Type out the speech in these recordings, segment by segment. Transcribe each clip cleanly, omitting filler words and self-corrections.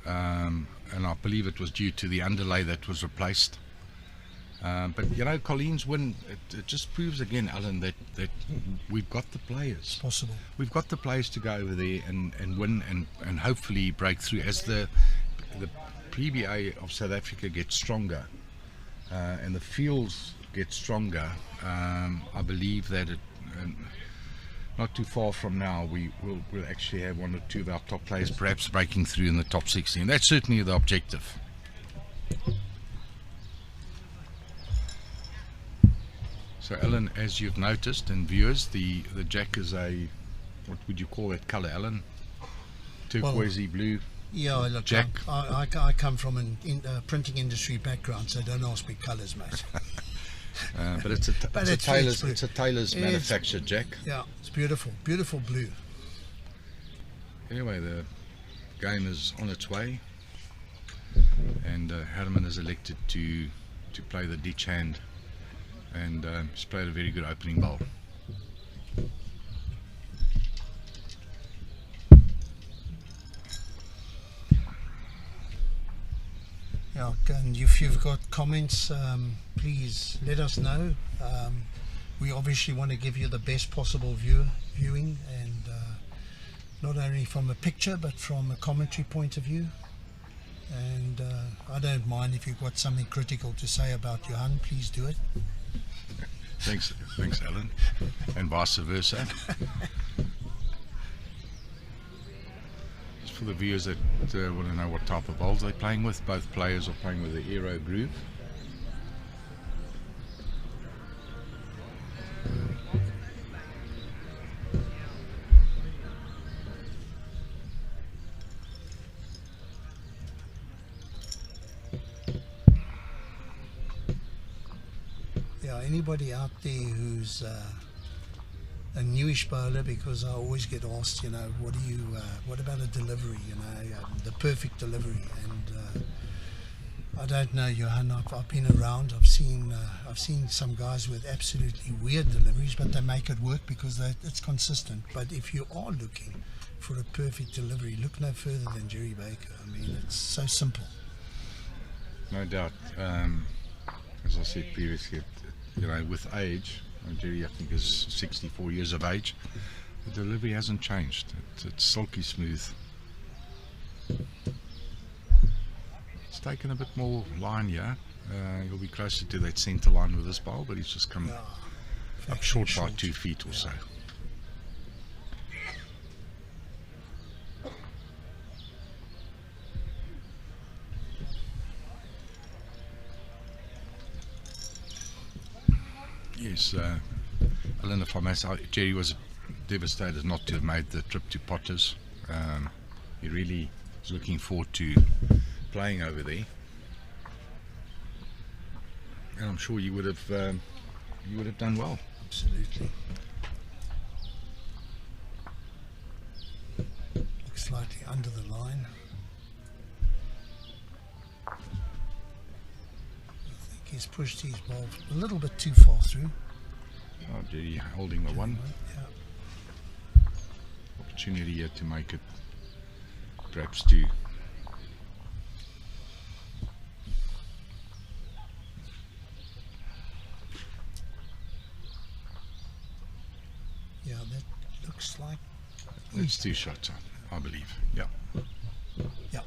and I believe it was due to the underlay that was replaced. But you know, Colleen's win, it just proves again, Alan, that we've got the players. Possible. We've got the players to go over there and win and hopefully break through as the PBA of South Africa gets stronger and the fields get stronger. I believe that not too far from now we'll actually have one or two of our top players perhaps breaking through in the top 16. That's certainly the objective. So Alan, as you've noticed, and viewers, the jack is a, what would you call that colour, Alan? Turquoisey blue. Yeah, look, jack. I come from a printing industry background, so don't ask me colours, mate. But it's a tailor's manufactured jack. Yeah, it's beautiful, beautiful blue. Anyway, the game is on its way, and Herman is elected to play the ditch hand, and he's played a very good opening bowl. Yeah, and if you've got comments, please let us know. We obviously want to give you the best possible viewing, and not only from a picture but from a commentary point of view. And I don't mind if you've got something critical to say about Johan, please do it. Thanks Alan, and vice versa. Just for the viewers that want to know what type of bowls they're playing with, both players are playing with the Aero Groove. Anybody out there who's a newish bowler, because I always get asked, you know, what about a delivery, you know, the perfect delivery, and I don't know, Johan. I've been around. I've seen some guys with absolutely weird deliveries, but they make it work because it's consistent. But if you are looking for a perfect delivery, look no further than Gerry Baker. I mean, it's so simple. No doubt. As I said previously, you know, with age, Gerry I think is 64 years of age, the delivery hasn't changed. It's silky smooth. It's taken a bit more line here. He'll be closer to that centre line with this bowl, but he's just come up short by 2 feet or so. Yes, Alan, if I may say, Gerry was devastated not to have made the trip to Potters. He really is looking forward to playing over there, and I'm sure you would have done well. Absolutely. Looks slightly under the line. He's pushed his ball a little bit too far through. Oh, Gerry holding the one. Yeah. Opportunity here to make it perhaps 2. Yeah, that looks like it's 2 shots, I believe. Yeah. Yeah.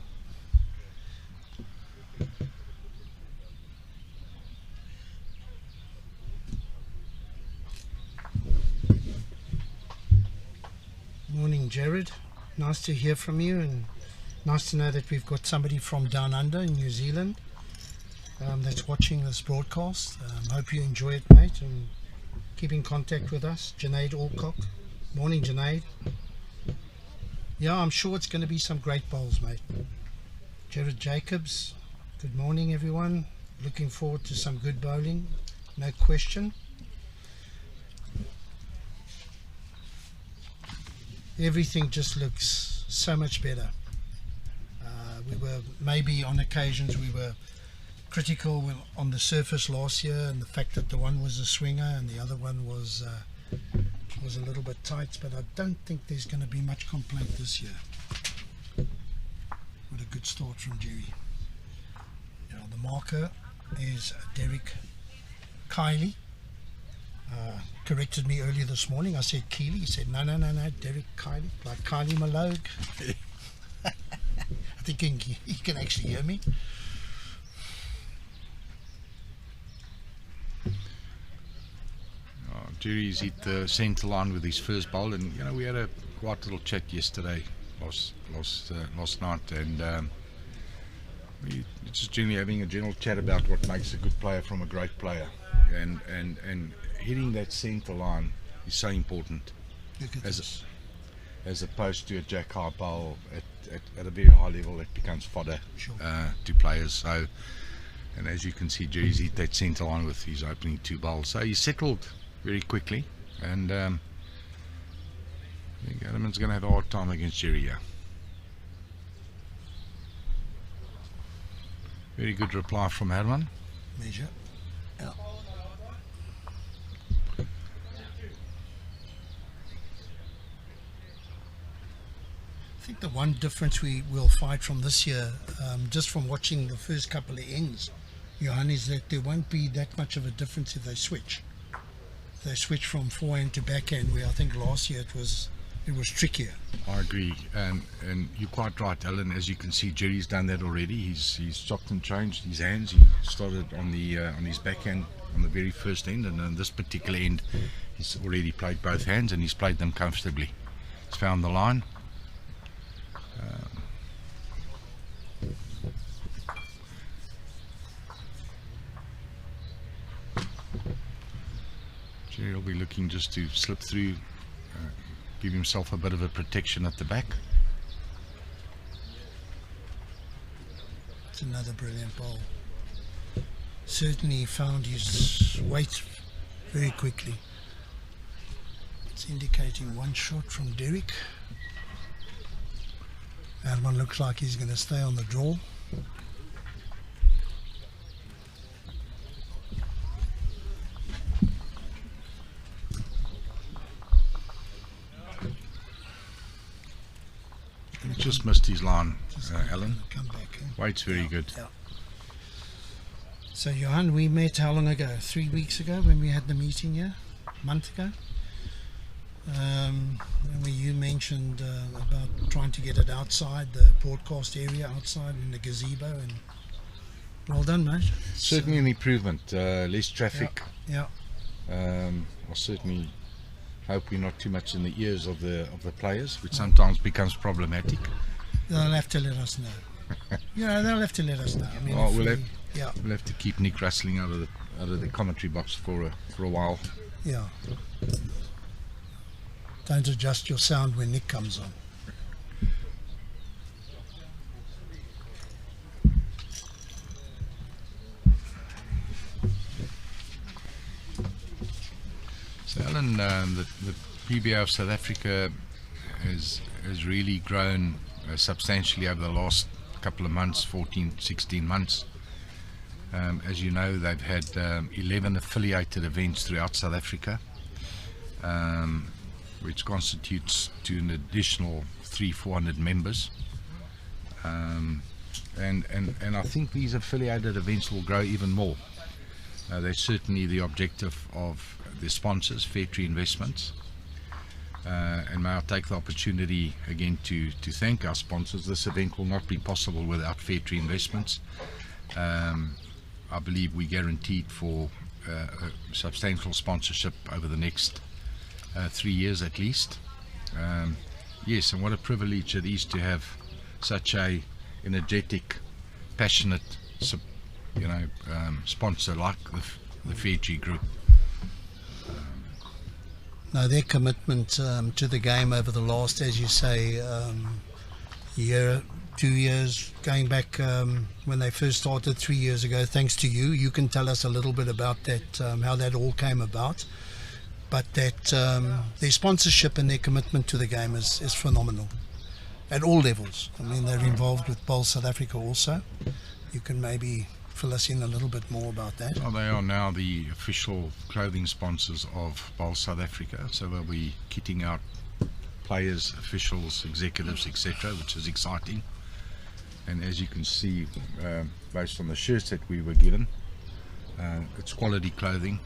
Morning, Jared. Nice to hear from you, and nice to know that we've got somebody from down under in New Zealand that's watching this broadcast. Hope you enjoy it, mate, and keep in contact with us. Junaid Alcock. Morning, Junaid. Yeah, I'm sure it's going to be some great bowls, mate. Jared Jacobs. Good morning, everyone. Looking forward to some good bowling, no question. Everything just looks so much better. We were, maybe on occasions we were critical on the surface last year, and the fact that the one was a swinger and the other one was a little bit tight, but I don't think there's going to be much complaint this year. What a good start from Gerry. The marker is Derek Kiley. Corrected me earlier this morning. I said Keeley. He said, no, Derek Kiley, like Kylie Minogue. I think he can actually hear me. Gerry's hit the centre line with his first bowl, and we had a quite little chat yesterday, last night, and we just generally having a general chat about what makes a good player from a great player, and hitting that centre line is so important, as opposed to a jack high bowl at a very high level that becomes fodder. Sure. To players. So, and as you can see, Gerry's hit that centre line with his opening 2 bowls, so he settled very quickly, and I think Herman's going to have a hard time against Gerry here. Very good reply from Herman. Measure. Yeah. I think the one difference we will find from this year, just from watching the first couple of ends, Johan, is that there won't be that much of a difference if they switch. They switch from forehand to backhand, where I think last year it was trickier. I agree, and you're quite right, Alan. As you can see, Gerry's done that already. He's chopped and changed his hands. He started on his backhand on the very first end, and on this particular end, he's already played both hands, and he's played them comfortably. He's found the line. Gerry will be looking just to slip through, give himself a bit of a protection at the back. It's another brilliant ball. Certainly found his weight very quickly. It's indicating 1 shot from Derek. Herman looks like he's going to stay on the draw. Just missed his line, Alan. Come back. Weight's very good. Yeah. So, Johan, we met how long ago? 3 weeks ago when we had the meeting here? A month ago? Where you mentioned about trying to get it outside the broadcast area, outside in the gazebo, and well done, mate. Certainly an improvement. Less traffic. Yeah. I'll certainly hope we're not too much in the ears of the players, which sometimes becomes problematic. They'll have to let us know. They'll have to let us know. I mean, we'll have to keep Nick rustling out of the commentary box for a while. Yeah. Don't adjust your sound when Nick comes on. So, Alan, the PBA of South Africa has really grown substantially over the last couple of months, 14, 16 months. As you know, they've had 11 affiliated events throughout South Africa, which constitutes to an additional 300-400 members. And I think these affiliated events will grow even more. They're certainly the objective of the sponsors, Fairtree Investments. And may I take the opportunity again to thank our sponsors. This event will not be possible without Fairtree Investments. I believe we guaranteed for a substantial sponsorship over the next 3 years at least. Yes, and what a privilege it is to have such a energetic, passionate, sponsor like the Fairtree Group. No, their commitment to the game over the last, as you say, year, 2 years, going back when they first started 3 years ago, thanks to you. You can tell us a little bit about that, how that all came about. But that their sponsorship and their commitment to the game is phenomenal at all levels. I mean, they're involved with Bowl South Africa also. You can maybe fill us in a little bit more about that. Well, they are now the official clothing sponsors of Bowl South Africa, so they'll be kitting out players, officials, executives, etc., which is exciting. and as you can see, based on the shirts that we were given, it's quality clothing.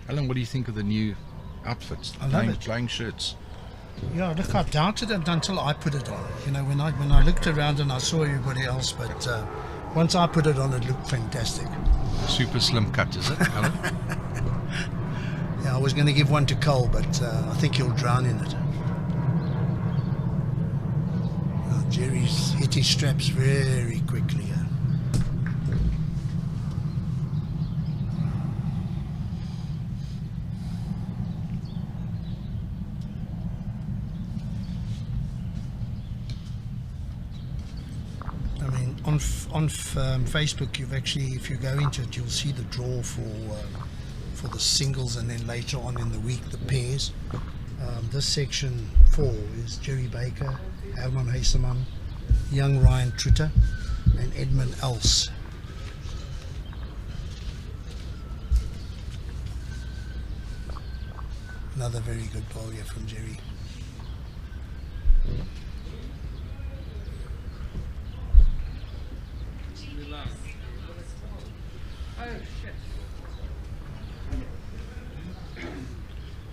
Alan, what do you think of the new outfits? I love it. Playing shirts. Yeah, look, I doubted it until I put it on. You know, when I looked around and I saw everybody else, but once I put it on, it looked fantastic. Super slim cut, is it, Alan? Yeah, I was going to give one to Cole, but I think he'll drown in it. Gerry's hit his straps very quickly. I mean, on Facebook, you've actually, if you go into it, you'll see the draw for the singles, and then later on in the week the pairs. This section 4 is Gerry Baker, Herman Huisamen, young Ryan Tritter, and Edmund Else. Another very good ball here from Gerry.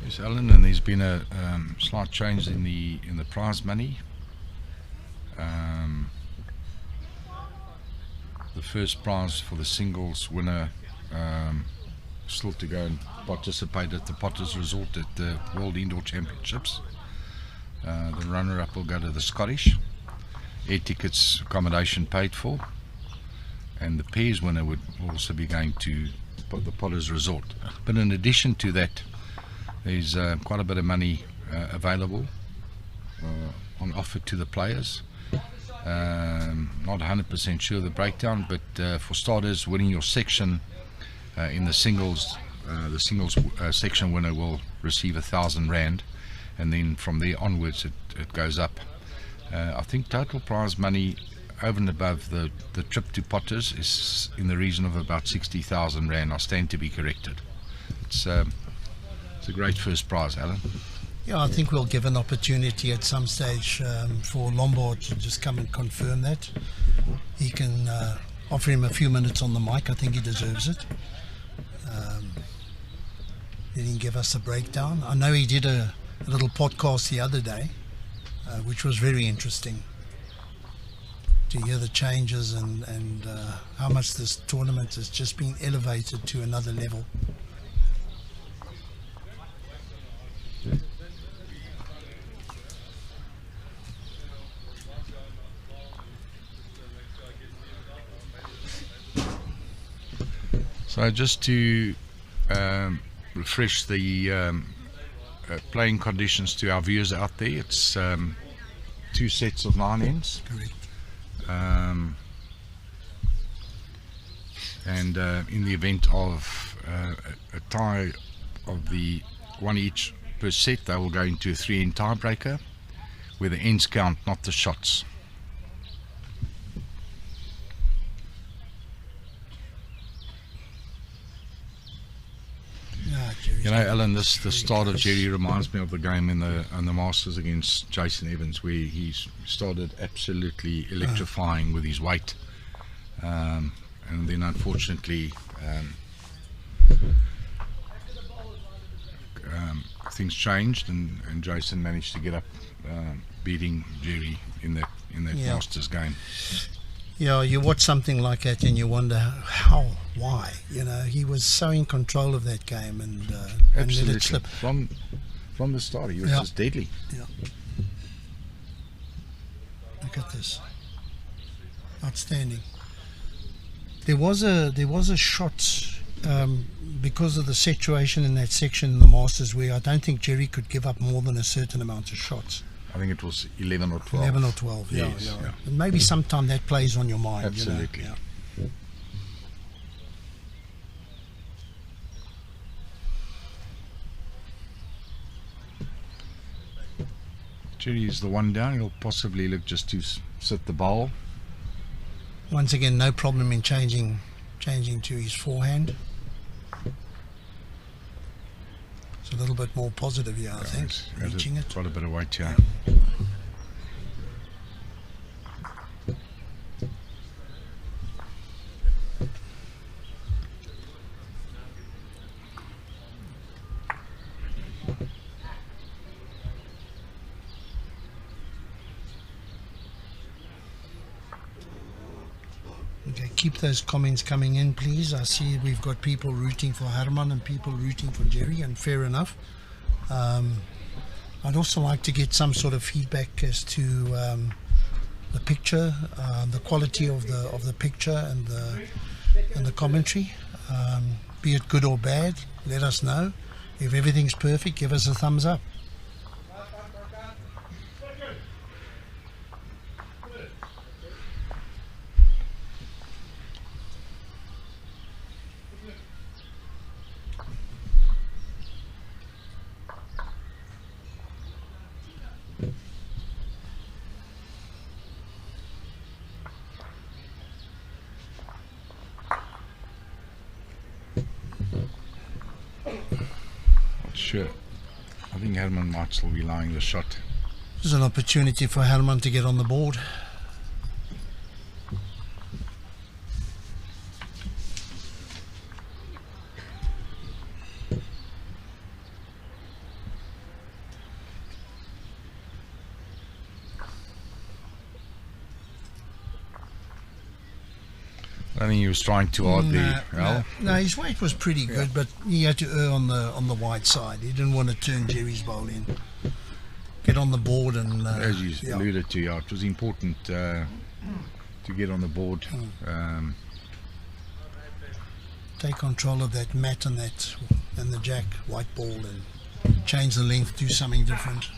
Yes, Alan, and there's been a slight change in the prize money. The first prize for the singles winner still to go and participate at the Potters Resort at the World Indoor Championships. The runner-up will go to the Scottish. Air tickets, accommodation paid for, and the pairs winner would also be going to the Potters Resort. But in addition to that, there's quite a bit of money available on offer to the players. Not 100% sure of the breakdown, but for starters, winning your section in the singles section winner will receive R1,000, and then from there onwards it goes up. I think total prize money over and above the trip to Potters is in the region of about R60,000. I stand to be corrected. It's a great first prize, Alan. Yeah, I think we'll give an opportunity at some stage for Lombard to just come and confirm that. He can offer him a few minutes on the mic. I think he deserves it. Then he can give us a breakdown. I know he did a little podcast the other day, which was very interesting to hear the changes and how much this tournament has just been elevated to another level. So just to refresh the playing conditions to our viewers out there, it's 2 sets of 9 ends. Correct. And in the event of a tie of the 1 each per set, they will go into a 3-end tiebreaker where the ends count, not the shots. You know, Alan, the start of Gerry reminds me of the game in the Masters against Jason Evans, where he started absolutely electrifying with his weight, and then unfortunately things changed, and Jason managed to get up, beating Gerry in that Masters game. Yeah, you watch something like that and you wonder how, why. You know, he was so in control of that game and let it slip. From the start, he was just deadly. Yeah. Look at this. Outstanding. There was a shot because of the situation in that section in the Masters where I don't think Gerry could give up more than a certain amount of shots. I think it was 11 or 12. 11 or 12, yeah. Yes, yeah. And maybe sometime that plays on your mind. Absolutely. You know? Yeah. Gerry is the one down. He'll possibly look just to sit the bowl. Once again, no problem in changing to his forehand. It's a little bit more positive here, I think, reaching it. Quite a bit of weight here. keep those comments coming in, please. I see we've got people rooting for Herman and people rooting for Gerry, and fair enough. I'd also like to get some sort of feedback as to the picture, the quality of the picture and the commentary. Be it good or bad, let us know. If everything's perfect, give us a thumbs up. Sure. I think Herman might still be lying the shot. There's an opportunity for Herman to get on the board. I think he was trying too hard there. No, his weight was pretty good, but he had to err on the wide side. He didn't want to turn Gerry's bowl in. Get on the board and... as you alluded to, it was important to get on the board. Take control of that mat and the jack, white ball, and change the length, do something different.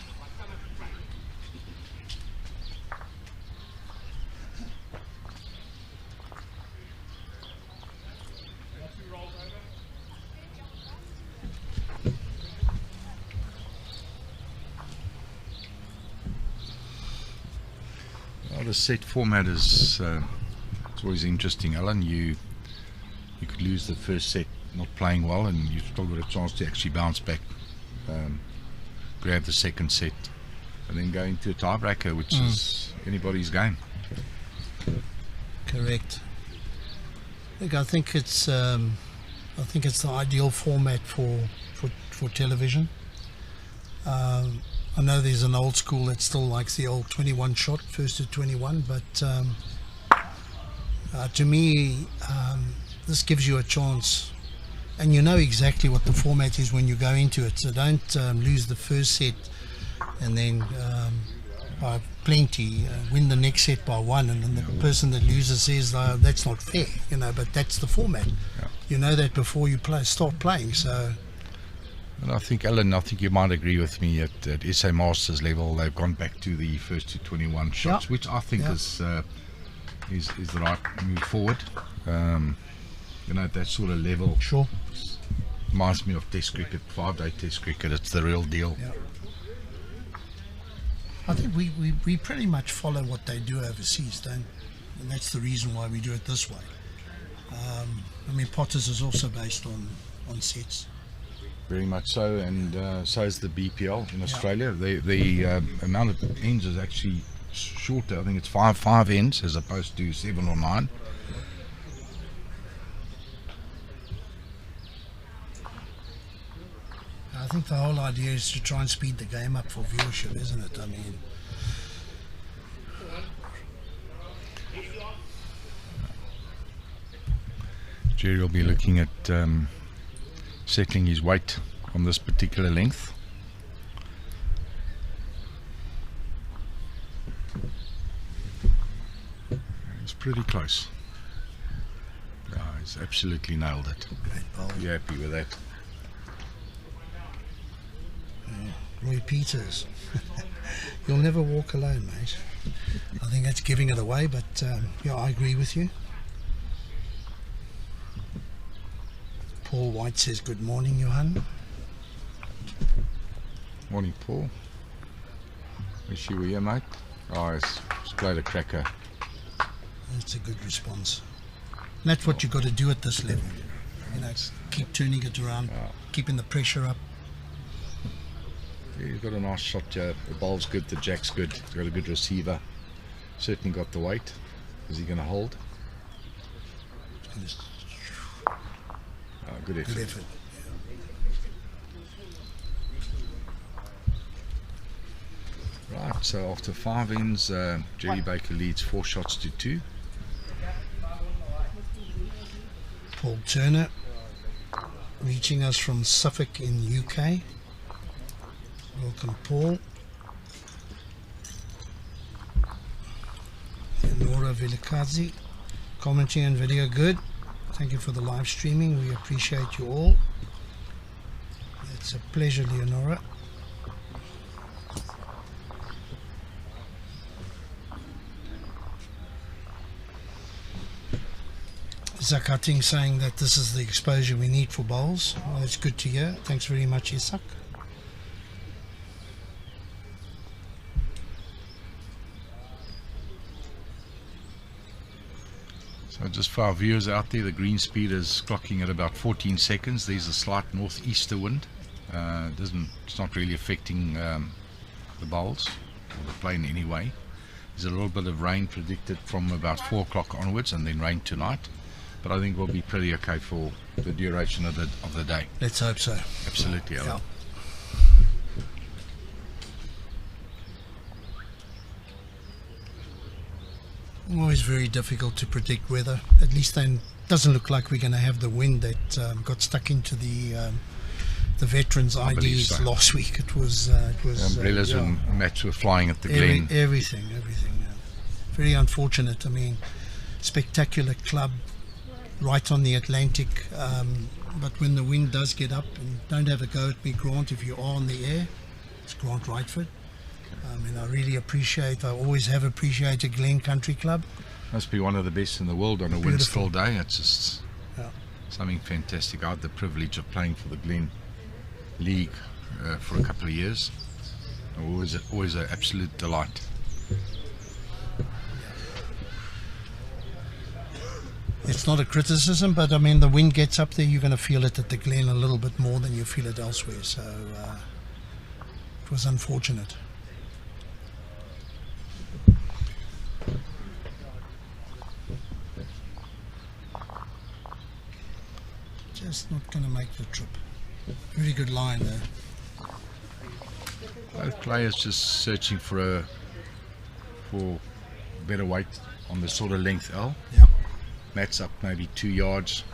The set format is it's always interesting, Alan. You could lose the first set not playing well, and you've still got a chance to actually bounce back, grab the second set, and then go into a tiebreaker, which is anybody's game. Correct. Look, I think it's the ideal format for television. I know there's an old school that still likes the old 21 shot, first to 21, but to me, this gives you a chance, and you know exactly what the format is when you go into it. So don't lose the first set and then by plenty win the next set by one, and then the person that loses says that's not fair, but that's the format. You know that before you start playing. So. And I think, Alan, you might agree with me at SA Masters level, they've gone back to the first to 21 shots, which I think is the right move forward. At that sort of level, sure, reminds me of Test cricket, 5-day Test cricket. It's the real deal. Yeah. I think we pretty much follow what they do overseas, and that's the reason why we do it this way. Potters is also based on sets. Very much so, and so is the BPL in Australia. The amount of ends is actually shorter. I think it's five ends as opposed to 7 or 9. I think the whole idea is to try and speed the game up for viewership, isn't it? Gerry will be looking at settling his weight on this particular length. It's pretty close. He's absolutely nailed it. Great bowl. You happy with that? Roy Peters. You'll never walk alone, mate. I think that's giving it away, but I agree with you. Paul White says good morning, Johan. Morning, Paul. Wish you were here, mate. It's played a cracker. That's a good response. And that's what you've got to do at this level. Keep turning it around, keeping the pressure up. Yeah, he's got a nice shot here. The ball's good, the jack's good. He's got a good receiver. Certainly got the weight. Is he going to hold? Good effort. Good effort. Right, so after 5 ends, Gerry Baker leads 4 shots to 2. Paul Turner, reaching us from Suffolk in UK. Welcome, Paul. Nora Vilakazi, commenting on video, good. Thank you for the live streaming. We appreciate you all. It's a pleasure, Leonora. Zakating saying that this is the exposure we need for bowls. Well, it's good to hear. Thanks very much, Isak. So just for our viewers out there, the green speed is clocking at about 14 seconds. There's a slight northeaster wind. It's not really affecting the bowls or the play in any way. There's a little bit of rain predicted from about 4 o'clock onwards, and then rain tonight. But I think we'll be pretty okay for the duration of the day. Let's hope so. Absolutely, Alan. Yeah. Always very difficult to predict weather. At least then, doesn't look like we're going to have the wind that got stuck into the veterans' IDs so. Last week. It was Umbrellas and mats were flying at the Glen. Everything. Very unfortunate. I mean, spectacular club, right on the Atlantic. But when the wind does get up, and don't have a go at me, Grant, if you are on the air. It's Grant Rightford. And I always have appreciated Glen Country Club. Must be one of the best in the world on a Beautiful. wind-still day. It's just Yeah. something fantastic. I had the privilege of playing for the Glen League for a couple of years. Always an absolute delight. It's not a criticism, but I mean, the wind gets up there, you're going to feel it at the Glen a little bit more than you feel it elsewhere. So it was unfortunate. Just not going to make the trip. Very good line there. Both players just searching for better weight on the sort of length L. Yeah. Mats up maybe 2 yards.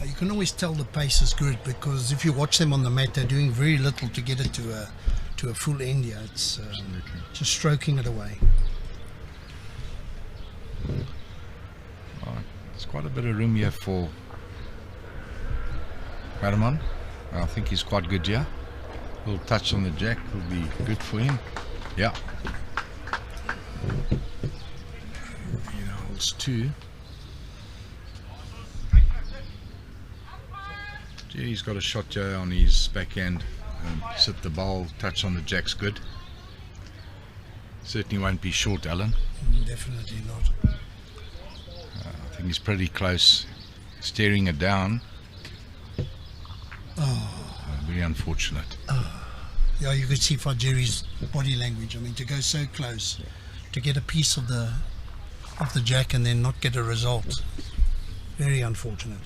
You can always tell the pace is good, because if you watch them on the mat, they're doing very little to get it to a full end. Yeah, it's just stroking it away. There's quite a bit of room here for Herman. I think he's quite good here. A little touch on the jack will be good for him. Yeah. Holds 2. Gerry's got a shot here on his backhand. Sit the bowl, touch on the jack's good. Certainly won't be short, Alan. Definitely not. I think he's pretty close. Staring it down. Very unfortunate. Yeah, you could see for Gerry's body language. I mean, to go so close, to get a piece of the jack and then not get a result. Very unfortunate.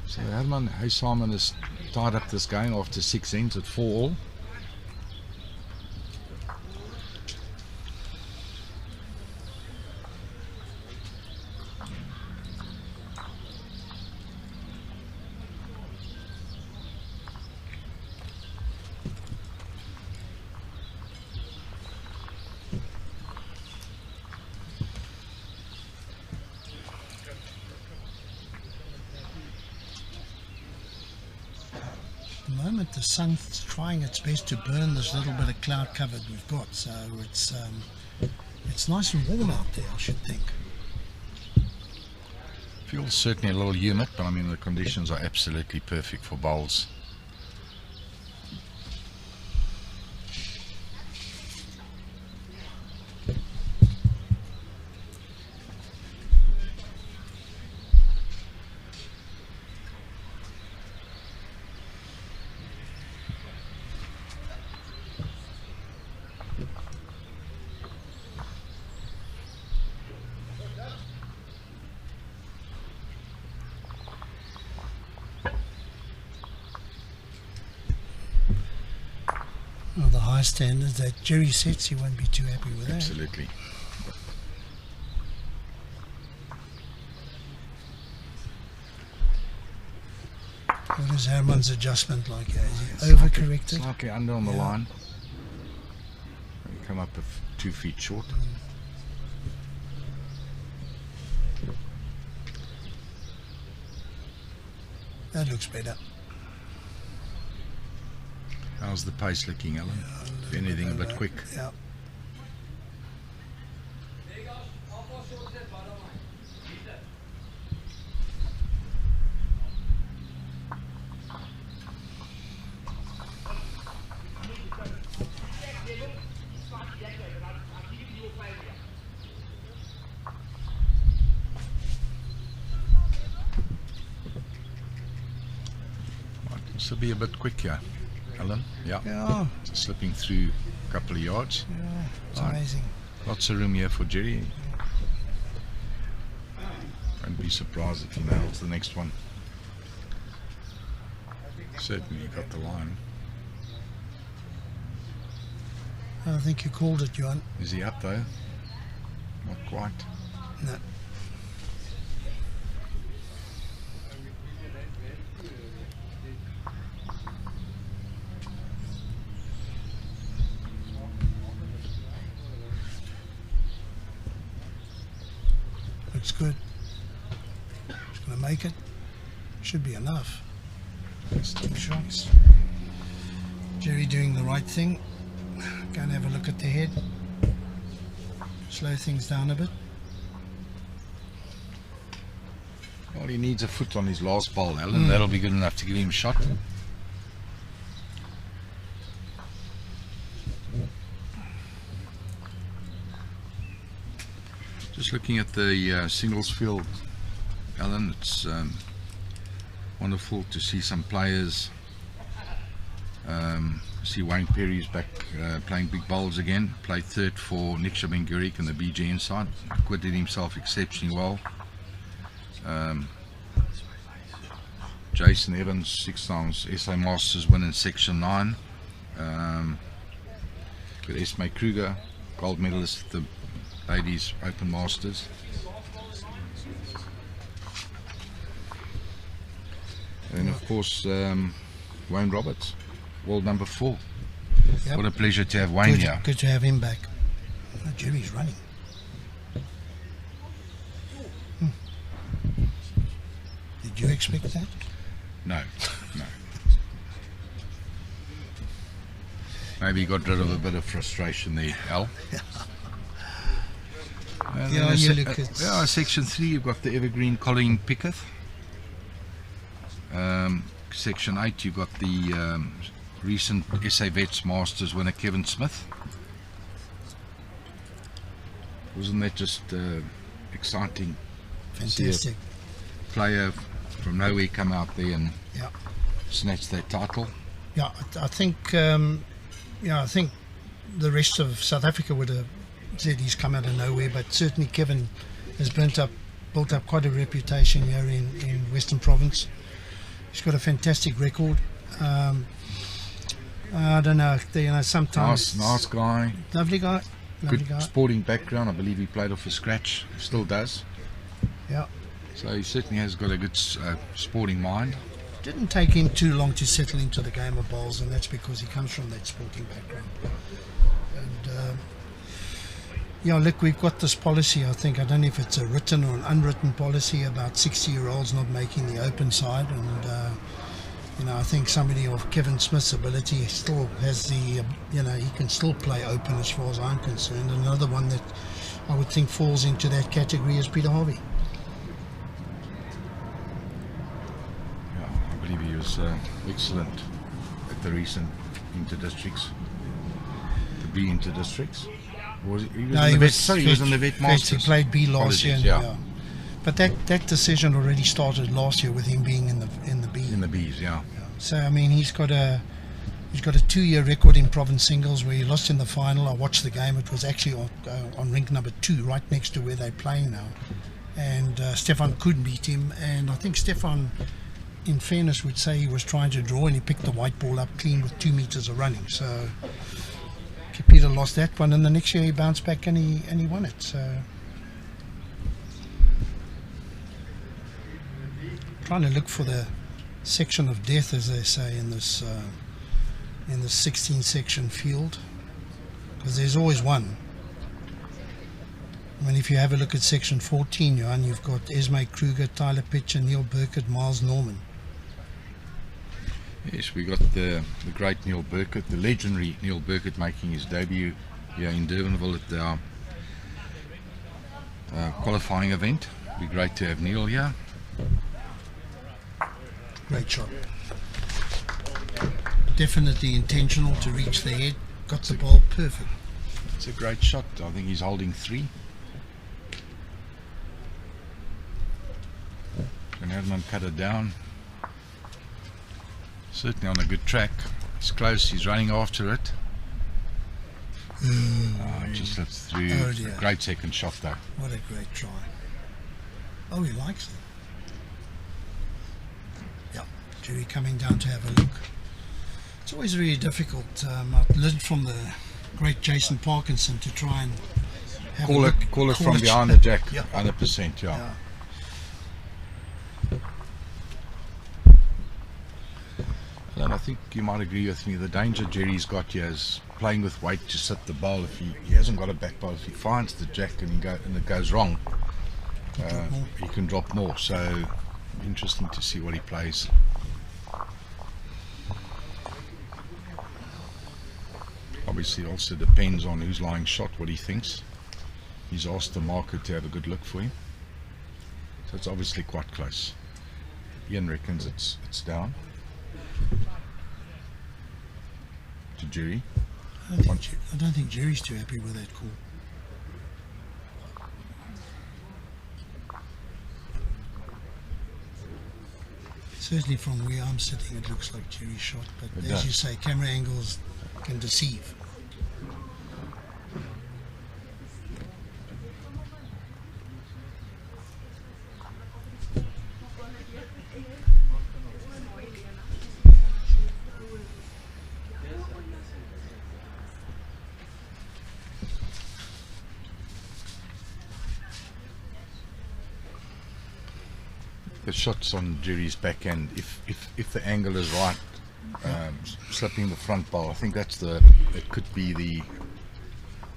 So Herman Huisamen has tied up this game after 6 ends at 4-all. At the moment, the sun's trying its best to burn this little bit of cloud cover we've got, so it's nice and warm out there, I should think. Feels certainly a little humid, but I mean the conditions are absolutely perfect for bowls. high standards that Gerry sets, he won't be too happy with that. Absolutely. What is Herman's adjustment like here? Is he overcorrected? Slightly under on the Yeah. line. Come up 2 feet short. That looks better. How's the pace looking, Alan? If anything, a bit quick. Yeah. This will be a bit quick here, Alan. Yeah. Yeah. Slipping through a couple of yards. Yeah. It's Right. amazing. Lots of room here for Gerry. Don't be surprised if he nails the next one. Certainly got the line. I think you called it, Johan. Is he up though? Not quite. No. Looks good. He's going to make it. Should be enough. Steep shots. Gerry doing the right thing. Go and have a look at the head. Slow things down a bit. Well, he needs a foot on his last ball, Alan. That'll be good enough to give him a shot. Just looking at the singles field, Alan, it's wonderful to see some players. See Wayne Perry's back playing big bowls again. Played third for Nick Shabengurik in the BGN side. Acquitted himself exceptionally well. Jason Evans, 6 times SA Masters win in Section 9. With Esme Kruger, gold medalist at the Ladies Open Masters. And of course Wayne Roberts, world number 4. Yep. What a pleasure to have Wayne here. Good to have him back. Oh, Gerry's running. Did you expect that? No. Maybe he got rid of a bit of frustration there, Al. And Yeah, then you look at- Section 3, you've got the evergreen Colin Pickett. Section 8, you've got the recent SA Vets Masters winner Kevin Smith. Wasn't that just exciting? Fantastic. Player from nowhere come out there and Yeah. snatch that title. Yeah, I think I think the rest of South Africa would have said he's come out of nowhere, but certainly Kevin has built up quite a reputation here in Western Province. He's got a fantastic record. I don't know, sometimes Nice guy. lovely guy. Good sporting background. I believe he played off a scratch. Still does. Yeah. So he certainly has got a good sporting mind. Didn't take him too long to settle into the game of bowls, and that's because he comes from that sporting background. And look, we've got this policy, I think, I don't know if it's a written or an unwritten policy about 60-year-olds not making the open side, and I think somebody of Kevin Smith's ability still has the, he can still play open as far as I'm concerned. Another one that I would think falls into that category is Peter Harvey. Yeah, I believe he was excellent at the recent inter-districts, the B inter-districts. He was in the vet Masters. He played B last year. Yeah. But that decision already started last year with him being in the B. In the Bs, yeah. So I mean, he's got a 2-year record in province singles where he lost in the final. I watched the game. It was actually on rink number 2, right next to where they're playing now. And Stefan could beat him. And I think Stefan, in fairness, would say he was trying to draw, and he picked the white ball up clean with 2 meters of running. So Peter lost that one, and the next year he bounced back and he won it. So trying to look for the section of death, as they say, in this 16 section field, because there's always one. I mean, if you have a look at section 14, Johan, you've got Esme Kruger, Tyler Pitcher, Neil Burkett, Miles Norman. Yes, we got the great Neil Burkett, the legendary Neil Burkett, making his debut here in Durbanville at our qualifying event. It'd be great to have Neil here. Great shot. Definitely intentional to reach the head. Got the ball perfect. It's a great shot. I think he's holding 3. Can Herman cut it down? Certainly on a good track. It's close. He's running after it. Just slipped through. Oh dear. Great second shot though. What a great try. Oh, he likes it. Yeah, Gerry coming down to have a look. It's always very difficult. I've learned from the great Jason Parkinson to try and have Call a it, look, call it from behind the jack. Yeah. 100%. Yeah. Yeah. And I think you might agree with me. The danger Gerry's got here is playing with weight to sit the ball. If he hasn't got a back ball, if he finds the jack and it goes wrong, he can drop more. So interesting to see what he plays. Obviously, also depends on who's lying shot, what he thinks. He's asked the marker to have a good look for him, so it's obviously quite close. Ian reckons it's down to Gerry. I don't think Gerry's too happy with that call. Certainly from where I'm sitting, it looks like Gerry's shot, but It as does. you say, camera angles can deceive. The shots on Gerry's backhand, if the angle is right, slipping the front ball, I think it could be the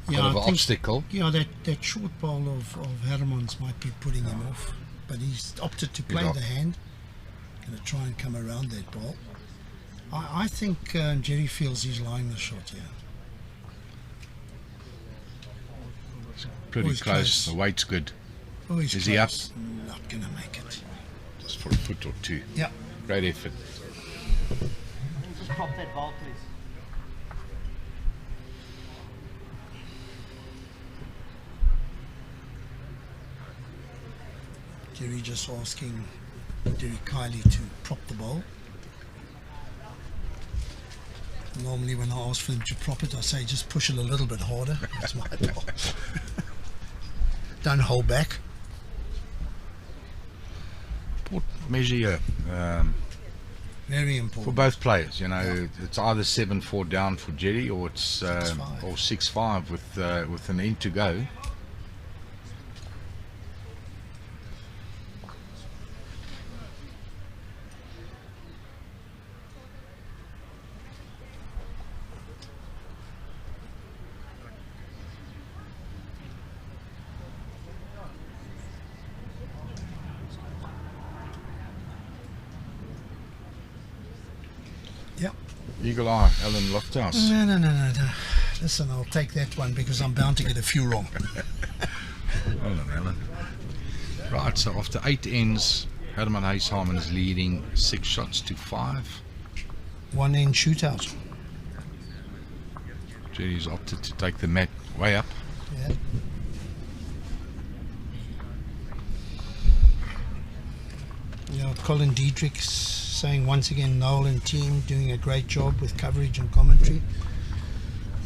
bit of an obstacle. Yeah, that short ball of Herman's might be putting him off, but he's opted to play the hand. Going to try and come around that ball. I think Gerry feels he's lying the shot here. Pretty Always close. close. The weight's good. Oh, he's Is close. he up? Not going to make it. Just for a foot or two. Yeah. Great effort. Just drop that ball, please. Gerry just asking Derek Kiley to prop the ball. Normally when I ask for them to prop it, I say just push it a little bit harder. That's my advice. Don't hold back. Important measure here, Very for important. both players. You know, it's either 7-4 down for Gerry, or it's 6-5. or 6-5 with an end to go. Yep. Eagle eye, Alan Lofthouse. No. Listen, I'll take that one because I'm bound to get a few wrong. Hold on, Alan. Right, so after 8 ends, Herman Huisamen is leading 6 shots to 5. One end shootout. Gerry's opted to take the mat way up. Yeah. Yeah, Colin Dietrich saying once again, Noel and team doing a great job with coverage and commentary.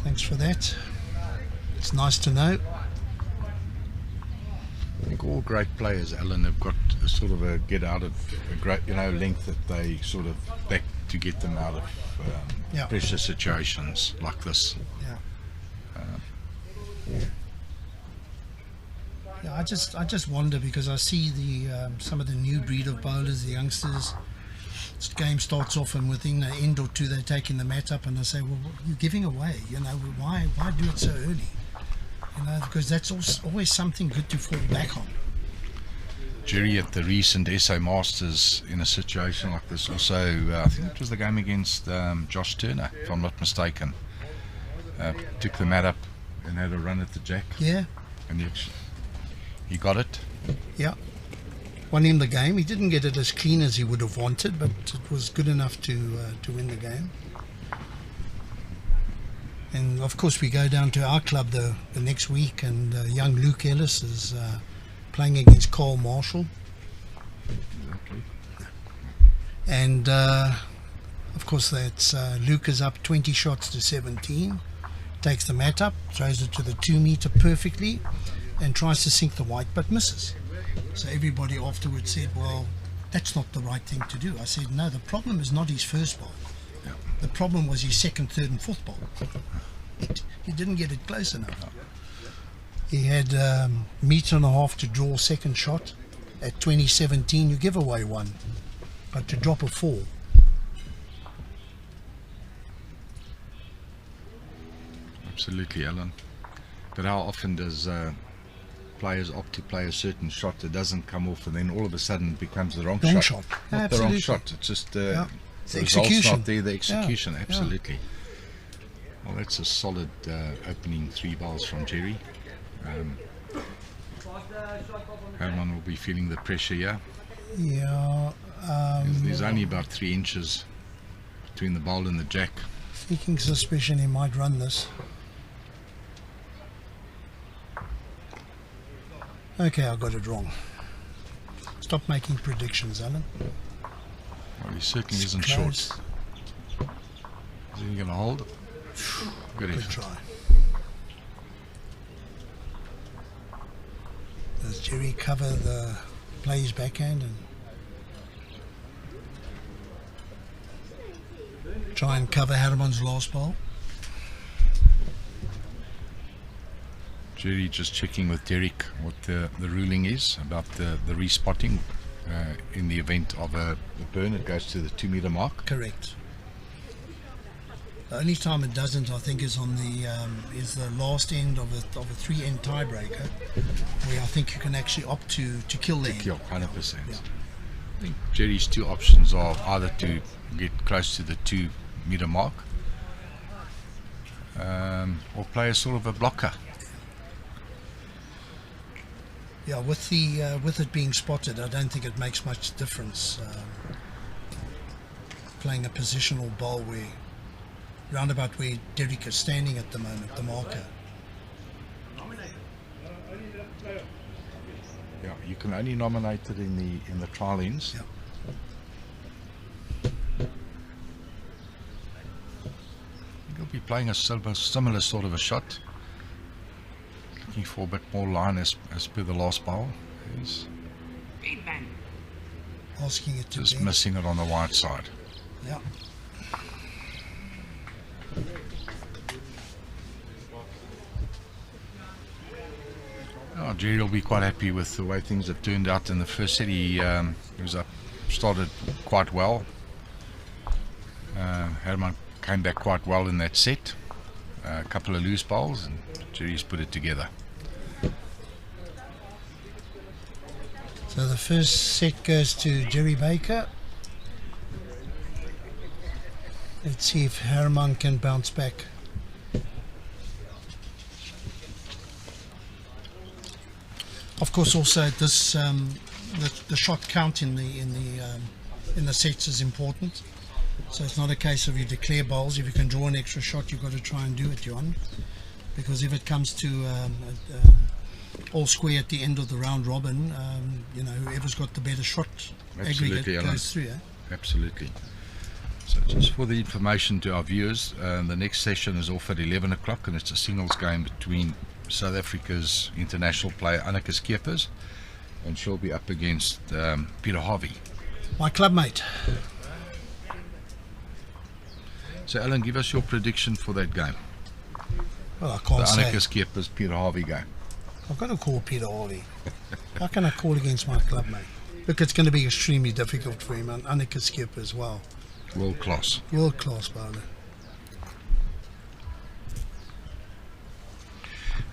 Thanks for that. It's nice to know. I think all great players, Alan, have got a sort of a get out of a great, length that they sort of back to get them out of Yeah. pressure situations like this. Yeah. Yeah, I just wonder because I see the some of the new breed of bowlers, the youngsters. This game starts off and within an end or two they're taking the mat up, and I say, well, you're giving away. You know, why do it so early? You know, because that's always something good to fall back on. Gerry at the recent SA Masters in a situation like this also, I think it was the game against Josh Turner, if I'm not mistaken, took the mat up and had a run at the jack, Yeah, and he got it. yeah. Won him the game. He didn't get it as clean as he would have wanted, but it was good enough to win the game. And of course we go down to our club the next week, and young Luke Ellis is playing against Carl Marshall. Exactly. And of course that's Luke is up 20 shots to 17, takes the mat up, throws it to the 2 meter perfectly, and tries to sink the white but misses. So everybody afterwards said, well, that's not the right thing to do. I said, no, the problem is not his first ball. Yeah. The problem was his second, third and fourth ball. He didn't get it close enough. He had meter and a half to draw second shot. At 2017 you give away one, but to drop a 4. Absolutely, Alan. But how often does players opt to play a certain shot that doesn't come off, and then all of a sudden it becomes the wrong shot? Not the wrong shot. It's just Yeah. the The result's execution. not there. The execution, Yeah. absolutely. Well, that's a solid opening 3 balls from Gerry. Herman will be feeling the pressure here. Yeah. There's only about 3 inches between the bowl and the jack. Seeking suspicion he might run this. Okay, I got it wrong. Stop making predictions, Alan. Well, he certainly isn't Close. short. Is he going to hold? Good Good effort. try. Does Gerry cover the play's backhand and try and cover Herman's last ball? Gerry just checking with Derek what the ruling is about the respotting in the event of a burn. It goes to the 2 meter mark. Correct. The only time it doesn't, I think, is on the last end of a 3-end tiebreaker, where I think you can actually opt to kill the end. Kill 100%. Yeah. I think Jerry's 2 options are either to get close to the 2 meter mark or play a sort of a blocker. Yeah, with it being spotted, I don't think it makes much difference. Playing a positional bowl where roundabout where Derek is standing at the moment, the marker. Yeah, you can only nominate it in the trial ends. Yeah. He'll be playing a similar sort of a shot. Looking for a bit more line as per the last bowl. He's Asking it to just bend. missing it on the wide side. Yeah. Oh, Gerry will be quite happy with the way things have turned out in the first set. He was up, started quite well. Herman came back quite well in that set. A couple of loose bowls, and Gerry's put it together. So the first set goes to Gerry Baker. Let's see if Herman can bounce back. Of course, also this the shot count in the sets is important. So it's not a case of you declare bowls. If you can draw an extra shot, you've got to try and do it, Johan. Because if it comes to all square at the end of the round robin, you know, whoever's got the better shot Absolutely, aggregate Alan. goes through. Absolutely. So just for the information to our viewers, the next session is off at 11 o'clock, and it's a singles game between South Africa's international player Anneke Skeepers, and she'll be up against Peter Harvey. My clubmate. So Alan, give us your prediction for that game. Well, I can't say. Anneke Skeepers, Peter Harvey game. I've got to call Peter Harvey. How can I call against my club mate? Look, it's going to be extremely difficult for him, and Anneke Skip as well. World class. World class bowler.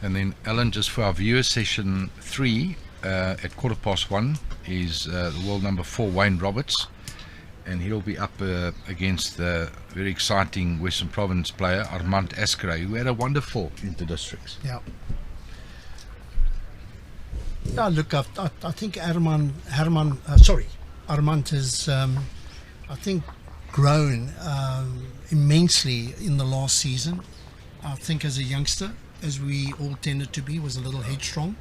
And then Alan, just for our viewers, session 3 at 1:15 is the world number 4 Wayne Roberts, and he'll be up against the very exciting Western Province player Armand Askray, who had a wonderful inter-districts. Yeah. Yeah, look, I think Armand has, I think, grown immensely in the last season. I think as a youngster, as we all tended to be, was a little headstrong.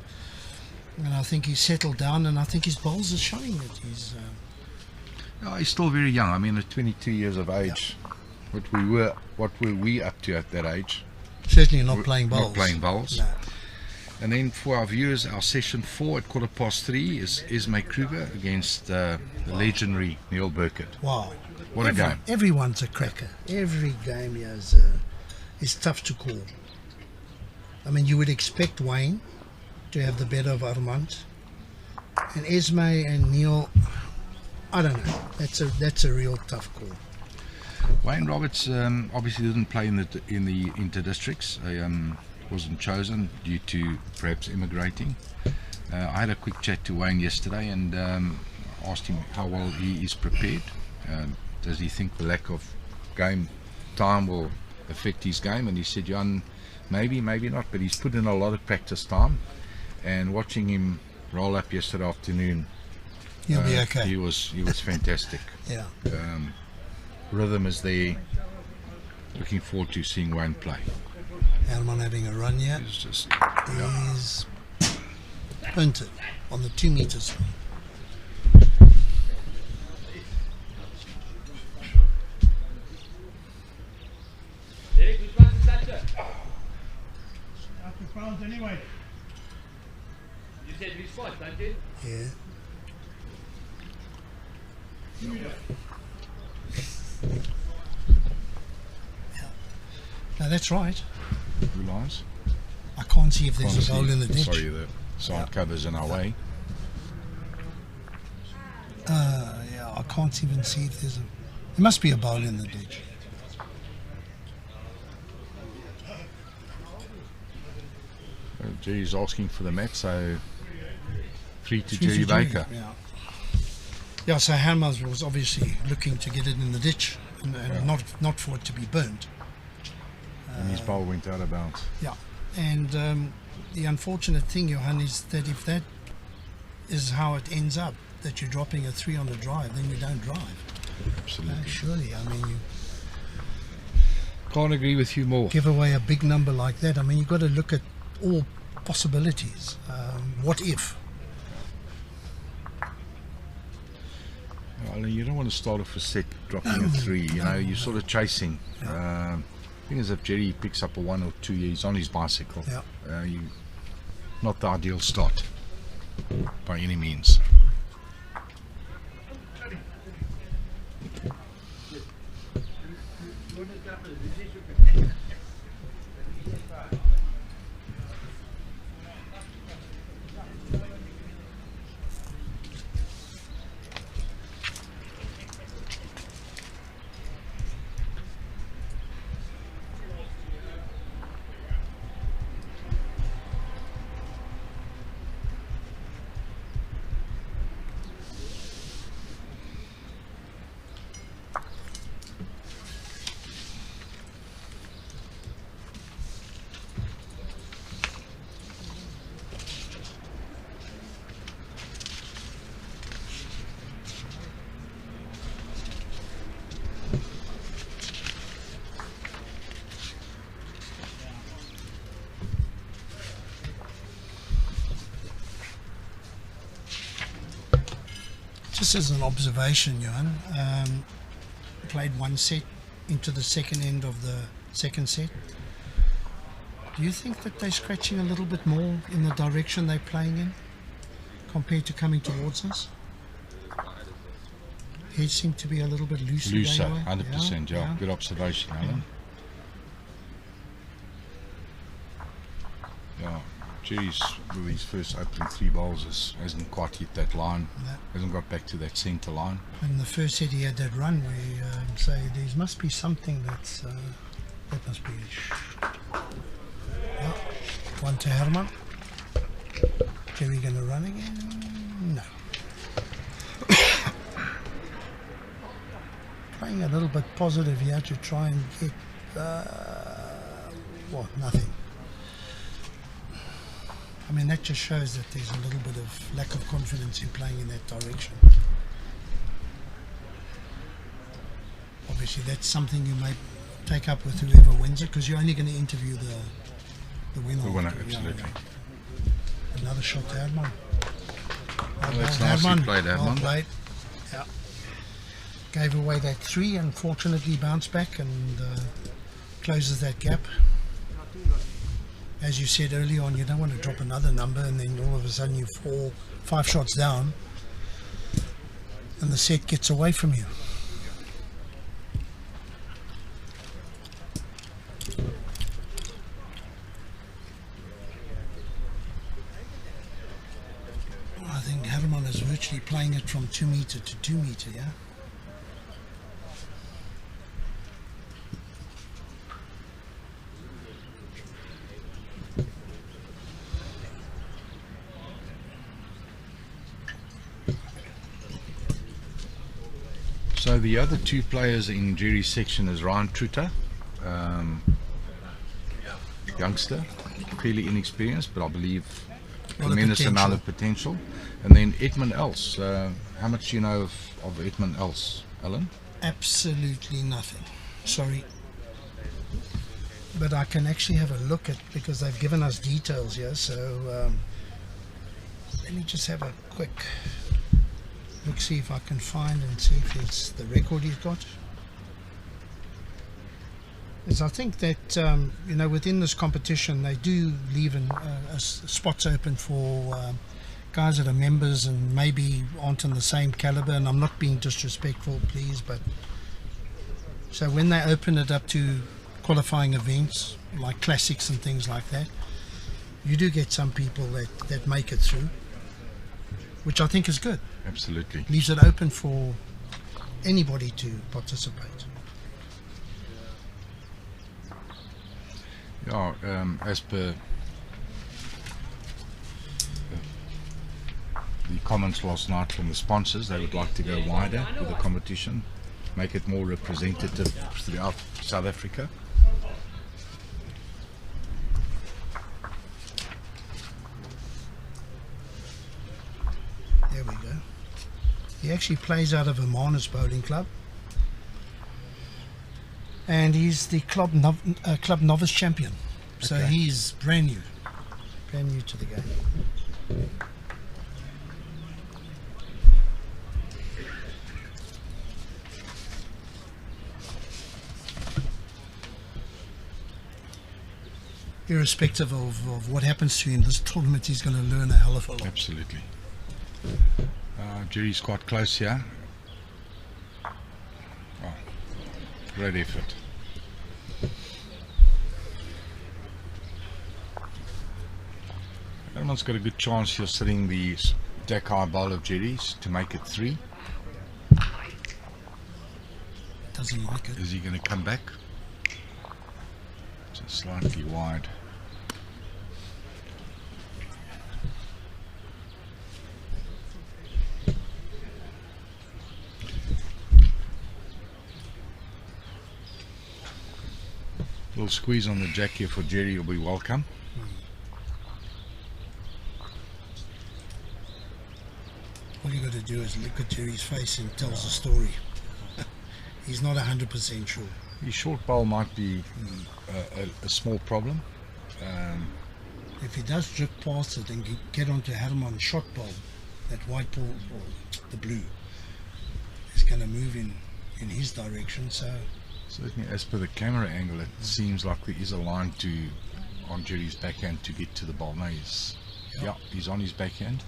And I think he's settled down, and I think his bowls are showing it. He's still very young. I mean, at 22 years of age, what were we up to at that age? Certainly not playing bowls. Not playing bowls. No. And then for our viewers, our session 4 at 3:15 is Esme Kruger against the legendary Neil Burkett. Wow. What a game. Everyone's a cracker. Every game here is tough to call. I mean, you would expect Wayne to have the better of Armand. And Esme and Neil, I don't know. That's a real tough call. Wayne Roberts obviously didn't play in the inter-districts. Wasn't chosen due to perhaps immigrating. I had a quick chat to Wayne yesterday and asked him how well he is prepared. Does he think the lack of game time will affect his game? And he said, Jan, maybe not, but he's put in a lot of practice time. And watching him roll up yesterday afternoon, He'll be okay. He was fantastic. Yeah. Rhythm is there. Looking forward to seeing Wayne play. Herman having a run yet. It's just He's punted on the 2 meters. Anyway. You said we spot, don't you? Yeah. No, that's right. Who lies? I can't see if there's a bowl in the ditch. Sorry, the side cover's in our way. Yeah, I can't even see if there's a... There must be a bowl in the ditch. Gerry's asking for the mat, so 3 to 3 Gerry to Gerry, Baker. Yeah. Yeah, so Herman was obviously looking to get it in the ditch and not for it to be burnt. And his bowl went out of bounds. Yeah, and the unfortunate thing, Johan, is that if that is how it ends up, that you're dropping a 3 on the drive, then you don't drive. Absolutely. Surely, I mean, you Can't agree with you more. give away a big number like that. I mean, you've got to look at all possibilities. What if? Well, you don't want to start off a set dropping a 3. You know, you're sort of chasing. Thing is, if Gerry picks up a 1 or 2, he's on his bicycle. Yeah. Not the ideal start by any means. Just as an observation, Johan, played 1 set into the second end of the second set. Do you think that they're scratching a little bit more in the direction they're playing in compared to coming towards us? Heads seem to be a little bit looser. Looser, 100%, yeah. Good observation, Alan. Gerry's with his first opening 3 bowls hasn't quite hit that line, No. hasn't got back to that centre line. In the first set he had that run where you say there must be something that's that must be well, one to Herman. Gerry gonna run again? No. Playing a little bit positive here to try and get nothing. I mean, that just shows that there's a little bit of lack of confidence in playing in that direction. Obviously, that's something you may take up with whoever wins it, because you're only going to interview the winner. The winner, after, absolutely. Another shot to Herman. Well, that's nicely played, Herman. Well played. Yeah. Gave away that 3, unfortunately bounced back and closes that gap. As you said early on, you don't want to drop another number and then all of a sudden you're 5 shots down and the set gets away from you. I think Herman is virtually playing it from 2 meter to 2 meter, yeah? So the other 2 players in Gerry's section is Ryan Truter, youngster, fairly inexperienced, but I believe tremendous amount of potential. And then Edmund Else. How much do you know of Edmund Else, Alan? Absolutely nothing. Sorry. But I can actually have a look at, because they've given us details here, so let me just have a quick look, see if I can find and see if it's the record he's got. Is I think that within this competition they do leave spots open for guys that are members and maybe aren't in the same caliber, and I'm not being disrespectful, please, but so when they open it up to qualifying events like classics and things like that, you do get some people that make it through, which I think is good. Absolutely. Leaves it open for anybody to participate. Yeah, as per the comments last night from the sponsors, they would like to go wider with the competition, make it more representative throughout South Africa. There we go. He actually plays out of Hermanus Bowling Club, and he's the club novice champion. So Okay. he's brand new to the game. Irrespective of what happens to him, this tournament he's going to learn a hell of a lot. Absolutely. Gerry's quite close here. Oh, great effort. Everyone's got a good chance here sitting the deck high bowl of Gerry's to make it 3. Doesn't like it. Is he going to come back? Just slightly wide. Little squeeze on the jack here for Gerry will be welcome. All you got to do is look at Gerry's face and tells the story. He's not 100% sure. His short bowl might be a small problem. If he does drip past it and get onto Herman's shot ball, that white ball, or the blue, is going to move in his direction. So Certainly, as per the camera angle, it seems like there is a line on Gerry's backhand to get to the ball. No, he's on his backhand.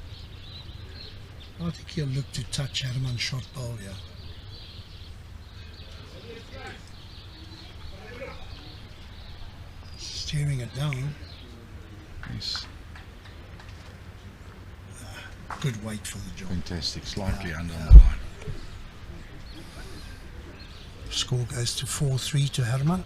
I think he'll look to touch Herman's shot ball here. Steering it down. Yes. good weight for the job. Fantastic, slightly under yeah. the line. Score goes to 4-3 to Herman.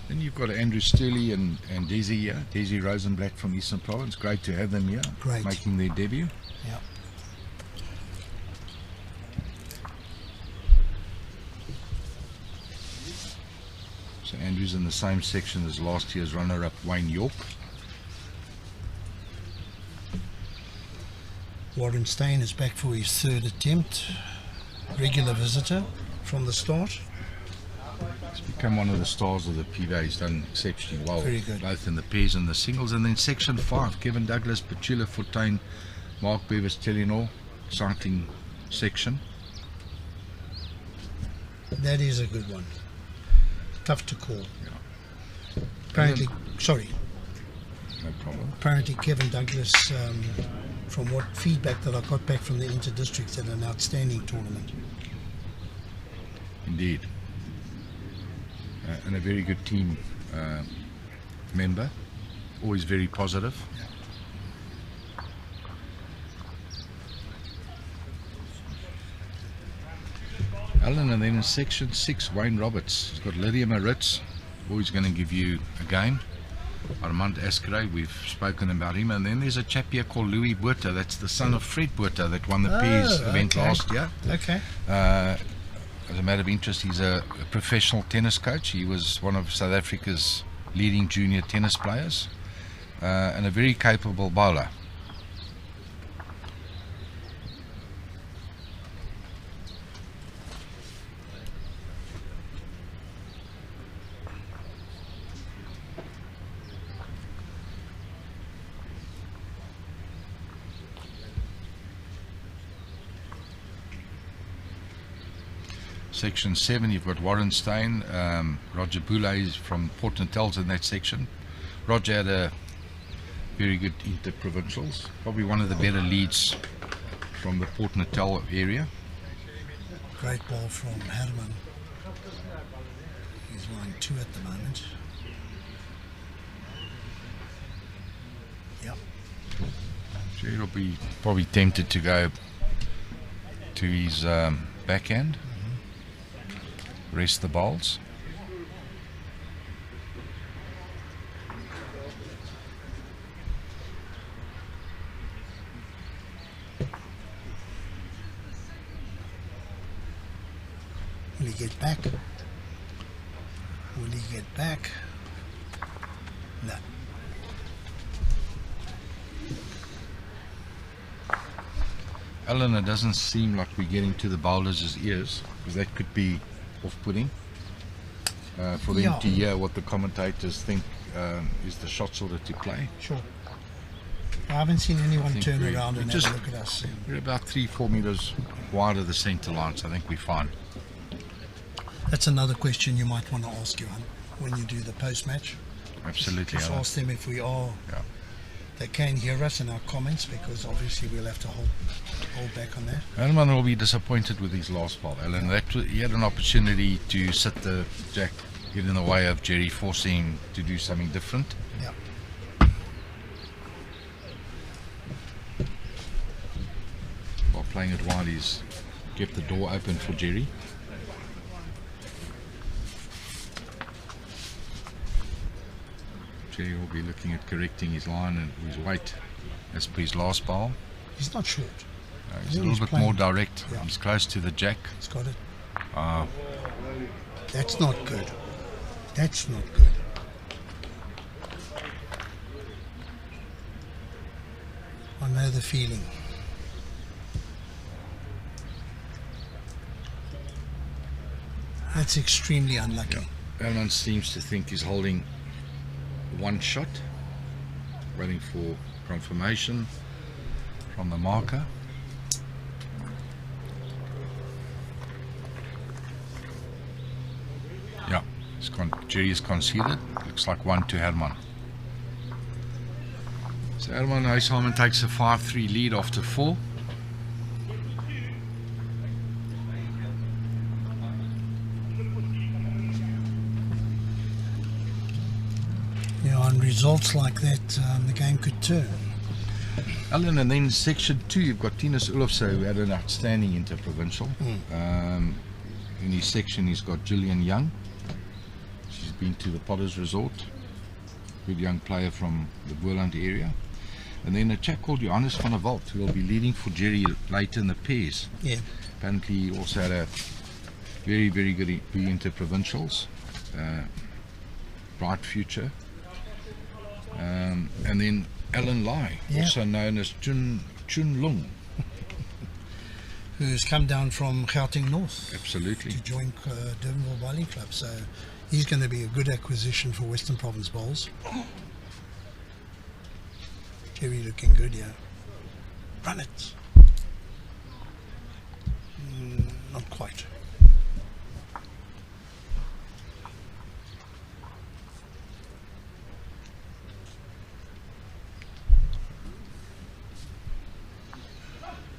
Then you've got Andrew Sturley and Desi here, Desi Rosenblatt from Eastern Province. Great to have them here, Great. making their debut. Yeah. So Andrew's in the same section as last year's runner-up Wayne York. Warren Stein is back for his third attempt. Regular visitor from the start. He's become one of the stars of the PBA. He's done exceptionally well, Very good. both in the pairs and the singles. And then section 5, Kevin Douglas, Petula Fortuin, Mark Bevis, Telenor, exciting section. That is a good one. Tough to call. Yeah. Apparently, sorry. No problem. Apparently Kevin Douglas, from what feedback that I got back from the inter-districts, had an outstanding tournament. Indeed. And a very good team member. Always very positive. Alan, and then in section 6, Wayne Roberts. He's got Lydia Maritz, always going to give you a game. Armand Escray, we've spoken about him. And then there's a chap here called Louis Buerta. That's the son of Fred Buerta that won the pairs event last year. Okay. As a matter of interest, he's a professional tennis coach. He was one of South Africa's leading junior tennis players and a very capable bowler. Section 7, you've got Warren Stein, Roger Boulay is from Port Natal's in that section. Roger had a very good inter-provincials, probably one of the better leads from the Port Natal area. Great ball from Herman. He's line 2 at the moment. Yep. Gerry will be probably tempted to go to his backhand. Rest the bowls. Will he get back? Will he get back? No. Alan, it doesn't seem like we're getting to the bowlers' ears, because that could be off-putting for them to hear what the commentators think is the shot order to play. Sure. I haven't seen anyone turn we're- around we're and just- have a look at us. We're about 3-4 meters wide of the centre line, so I think we're fine. That's another question you might want to ask, Johan, when you do the post-match. Absolutely. Just Alan. ask them if we are, they can hear us in our comments, because obviously we'll have to hold back on that. Herman will be disappointed with his last ball, Alan. He had an opportunity to sit the jack, get in the way of Gerry, forcing him to do something different. Yeah. While playing it wide, he's kept the door open for Gerry. Gerry will be looking at correcting his line and his weight as per his last ball. He's not short. He's a He's little bit playing. more direct. Yeah. He's close to the jack. He's got it. Uh, That's not good. That's not good. I know the feeling. That's extremely unlucky. Herman seems to think he's holding one shot, waiting for confirmation from the marker. Yeah, Gerry is conceded. Looks like 1 to Herman. So Herman Huisamen takes a 5-3 lead after 4. and results like that, the game could turn. Alan, and then section 2, you've got Tinus Ulofse, who had an outstanding interprovincial. In his section, he's got Gillian Young. She's been to the Potters Resort. Good young player from the Boerland area. And then a chap called Johannes van der Walt, who will be leading for Gerry later in the pairs. Yeah. Apparently he also had a very, very good interprovincials. Bright future. And then Alan Lai, also known as Chun Lung. Who's come down from Gauteng North. Absolutely. To join Durbanville Bowling Club. So he's going to be a good acquisition for Western Province Bowls. Gerry looking good, yeah. Run it. Not quite.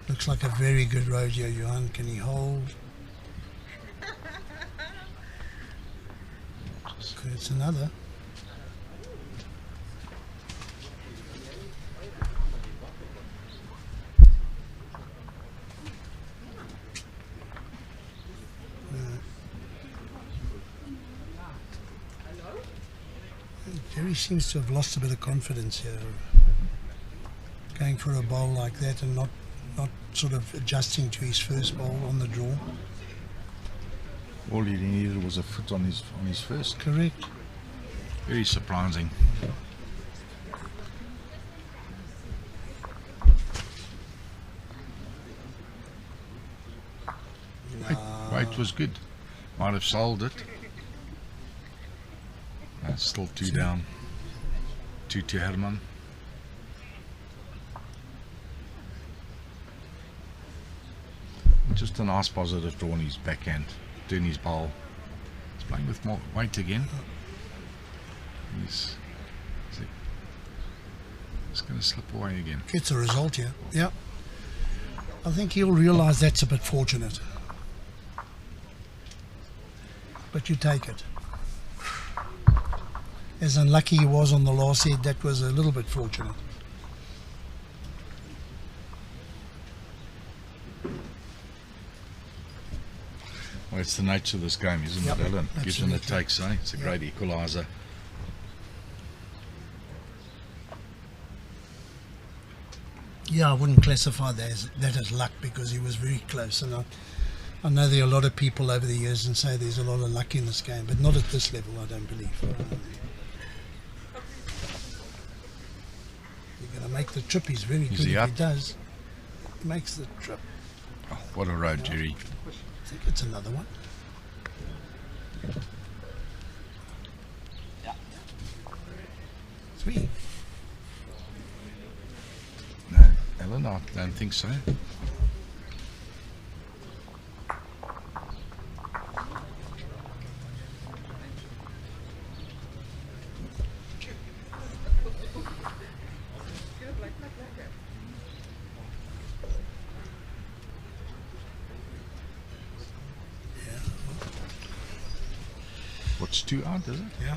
Looks like a very good road here, Johan. Can he hold? It's another. Gerry seems to have lost a bit of confidence here. Going for a bowl like that and not sort of adjusting to his first bowl on the draw. All he needed was a foot on his first. Correct. Very surprising. Weight was good. Might have sold it. Still 2 down. 2 to Herman. Just a nice positive draw on his backhand, doing his bowl. He's playing with more weight again. He's going to slip away again. Gets a result here. Yeah. I think he'll realise that's a bit fortunate. But you take it. As unlucky he was on the last head, that was a little bit fortunate. Well, it's the nature of this game, isn't it, Alan? Gives and it takes, eh? It's a great equaliser. Yeah, I wouldn't classify that as luck because he was very close. And I know there are a lot of people over the years and say there's a lot of luck in this game, but not at this level, I don't believe. You're going to make the trip. He's very good if he does. He makes the trip. Oh, what a road, Gerry. I think it's another one. Three. No, Alan, I don't think so. What's 2 out, is it? Yeah.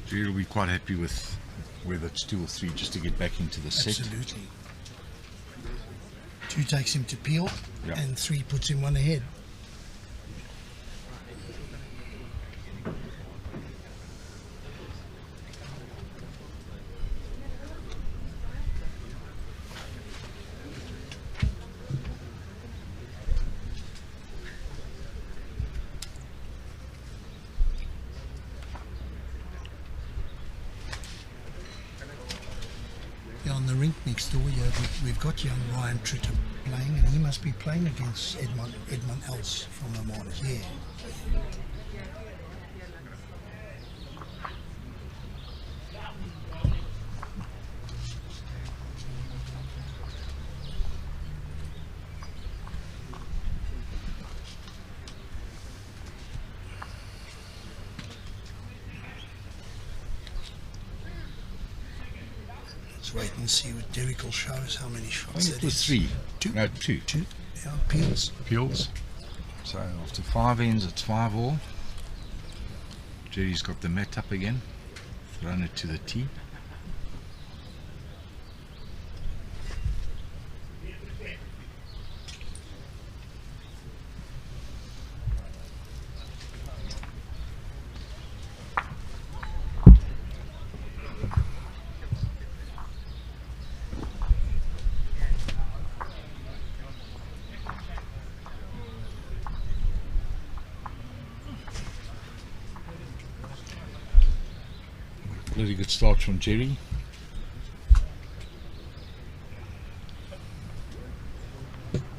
Gerry will be quite happy with whether it's 2 or 3 just to get back into the set. Absolutely. 2 takes him to Peel, and 3 puts him 1 ahead. On the rink next door here, we've got young Ryan Tritter playing, and he must be playing against Edmund Else from the Mons. Yeah. Let's wait and see what Derek will show us how many I shots think that it was is. 3. Two. No, 2. Two. Yeah, Peels. Peels. So after 5 ends, it's 5 all. Gerry's got the mat up again. Thrown it to the tee. Really good start from Gerry.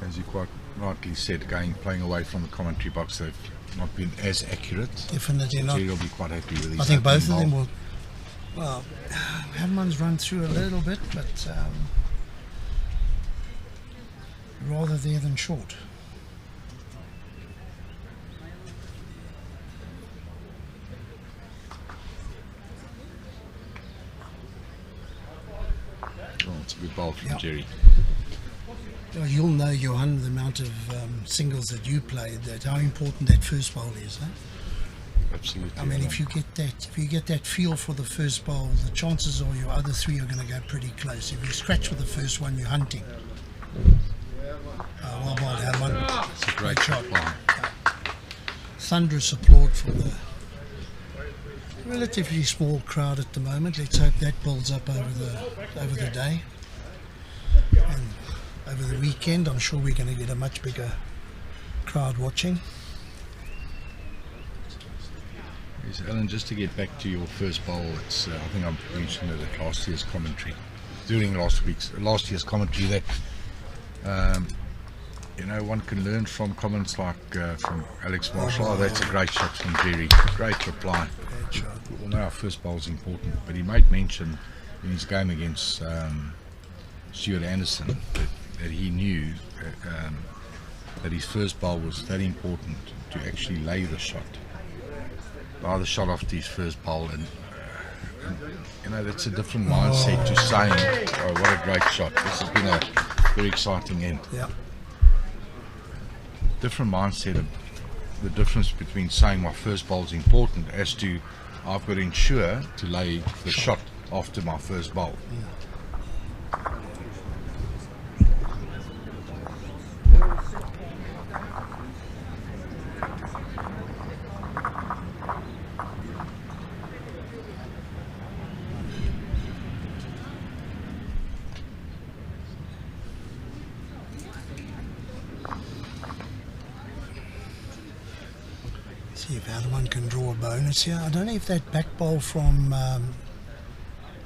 As you quite rightly said, playing away from the commentary box, they've not been as accurate. Definitely not. Gerry will be quite happy with these. I think both of them will. Well, Herman's run through a little bit, but rather there than short. Oh, it's a good bowl from Yeah. Gerry. Well, you'll know, Johan, the amount of singles that you played, that how important that first bowl is. Eh? Absolutely. I mean, if you get that feel for the first bowl, the chances are your other 3 are going to go pretty close. If you scratch with the first one, you're hunting. Well bowled, Herman. It's a great shot. Thunderous applaud for the relatively small crowd at the moment. Let's hope that builds up over the day. And over the weekend, I'm sure we're going to get a much bigger crowd watching. Yes, Alan, just to get back to your first bowl, it's I think I mentioned it at last year's commentary, during last year's commentary, that one can learn from comments like from Alex Marshall. Oh, that's a great shot from Gerry. Great reply. Well, no, our first bowl is important, but he made mention in his game against Stuart Anderson that he knew that his first bowl was that important to actually lay the shot. Buy the shot after his first bowl, and that's a different mindset to saying, "Oh, what a great shot! This has been a very exciting end." Yeah. Different mindset of the difference between saying my first bowl is important as to I've got to ensure to lay the shot after my first bowl. See if the other one can draw a bonus here. I don't know if that back bowl from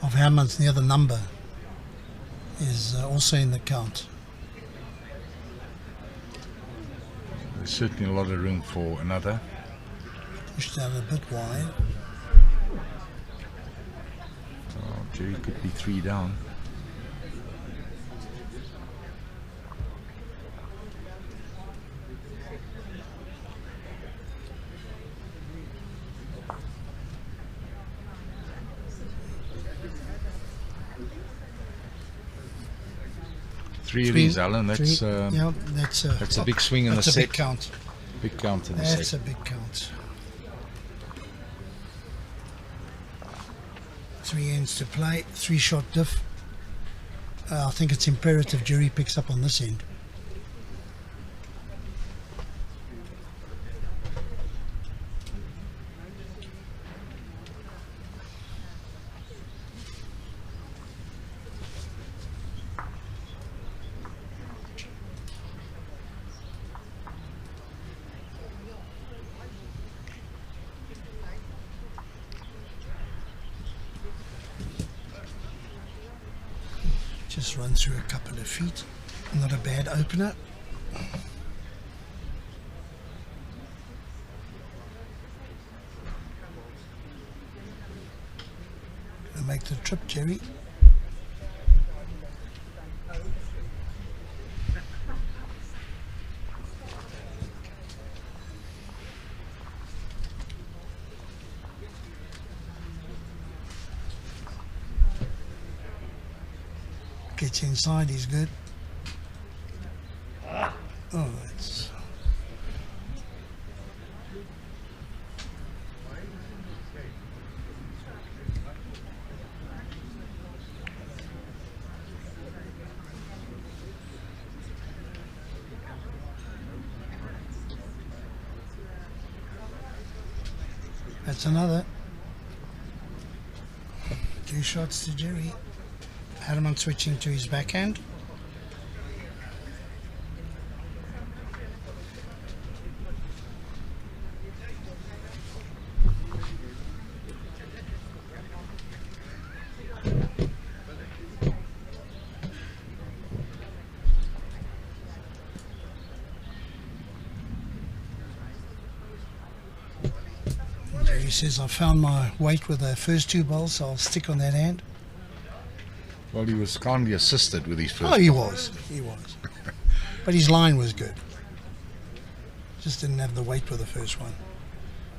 of Herman's near the number is also in the count. There's certainly a lot of room for another. Pushed out a bit wide. Oh, Gerry could be 3 down. Three of these, Alan. That's yeah, that's a big swing in the set. That's a big count. Big count in the That's set. a big count. 3 ends to play, 3 shot diff. I think it's imperative Gerry picks up on this end. Just run through a couple of feet. Not a bad opener. Gonna make the trip, Gerry. Gets inside, he's good. Oh, it's... That's another. 2 shots to Gerry. Herman switching to his backhand. Gerry says, I found my weight with the first 2 balls, so I'll stick on that hand. Well, he was kindly assisted with his first. Oh, he was. But his line was good. Just didn't have the weight with the first one.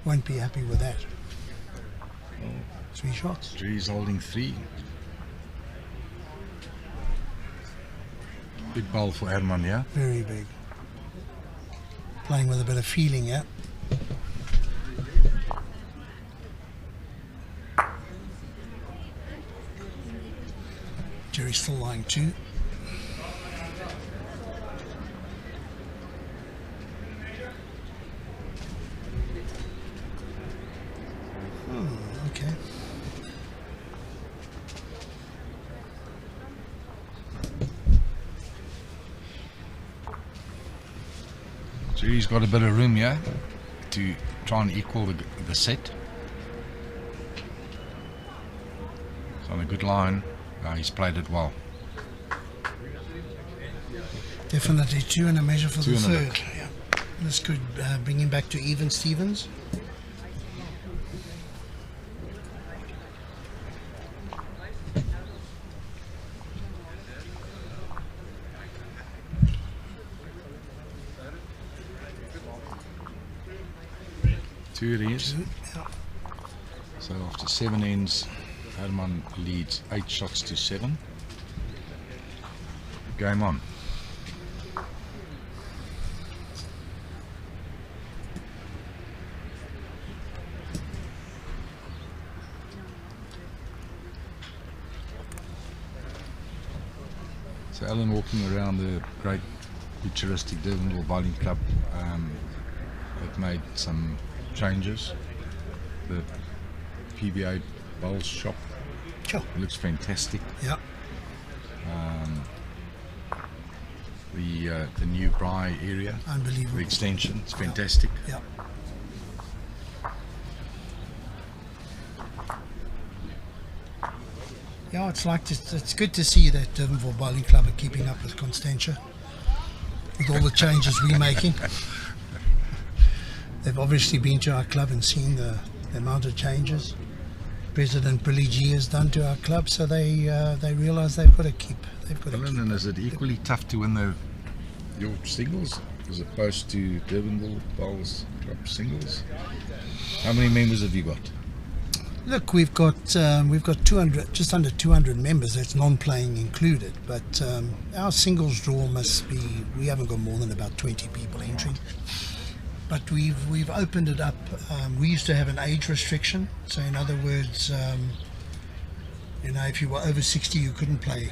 Won't be happy with that. 3 shots. Gerry's holding 3. Big ball for Herman, yeah? Very big. Playing with a bit of feeling, yeah. Gerry's still lying 2. Okay. Gerry's got a bit of room, yeah, to try and equal the set. It's on a good line. He's played it well. Definitely 2 and a measure for 2 the and a third. bit. Yeah. This could bring him back to even Stevens. Two it is. 2, yeah. So after 7 ends, Herman leads 8 shots to 7. Game on. So Alan walking around the great futuristic Durbanville Bowling Club. They've made some changes. The PBA Bowls shop Sure. looks fantastic. Yeah. The new Bry area, Unbelievable. the extension, it's fantastic. Yeah. Yeah, it's good to see that Durbanville Bowling Club are keeping up with Constantia with all the changes we're making. They've obviously been to our club and seen the amount of changes President Billy G has done to our club, so they realise they've got to keep. Alan, and is it equally tough to win your singles as opposed to Durbanville Bowls Club singles? How many members have you got? Look, we've got 200, just under 200 members. That's non-playing included. But our singles draw must be. We haven't got more than about 20 people entering. But we've opened it up. We used to have an age restriction. So in other words, if you were over 60, you couldn't play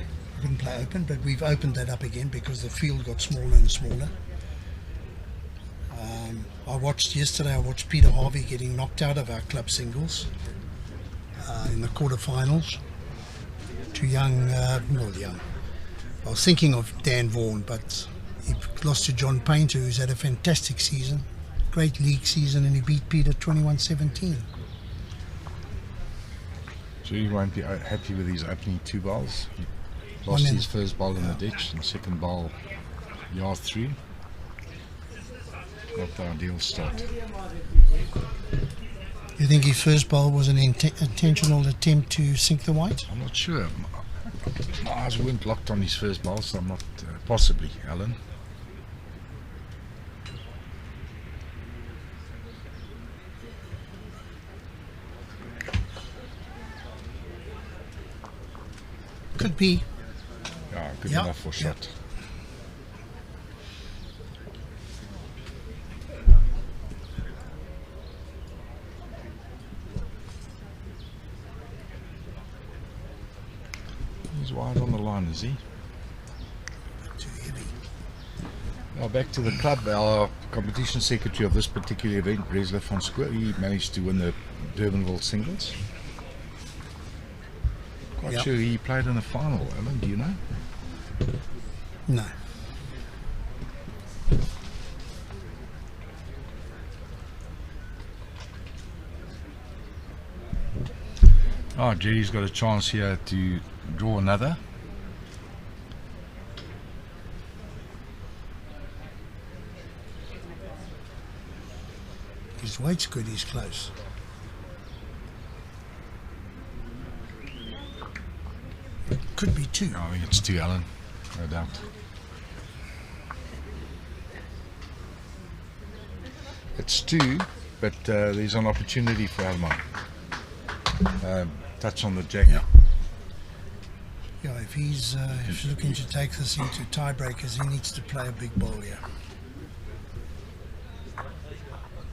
open. But we've opened that up again because the field got smaller and smaller. I watched Peter Harvey getting knocked out of our club singles in the quarterfinals. Too young, not young. I was thinking of Dan Vaughan, but he lost to John Painter, who's had a fantastic season, great league season, and he beat Peter 21-17. So he won't be happy with his opening 2 bowls. He One lost in- his first bowl in the ditch, and second bowl yard 3. Not the ideal start. You think his first bowl was an intentional attempt to sink the white? I'm not sure. My eyes weren't locked on his first bowl, so I'm not. Possibly, Alan. Could be. Yeah, Good Yeah, enough for yeah. shot. He's wide on the line, is he? Too heavy. Now back to the club. Our competition secretary of this particular event, Bresler van Square, he managed to win the Durbanville singles. Quite Yep. sure he played in the final. Alan, do you know? No. Oh, Gerry's got a chance here to draw another. His weight's good, he's close. Could be two. No, I think it's 2, Alan. No doubt. It's 2, but there's an opportunity for Herman. Touch on the jack. Yeah. Yeah, if he's looking to take this into tiebreakers, he needs to play a big ball here.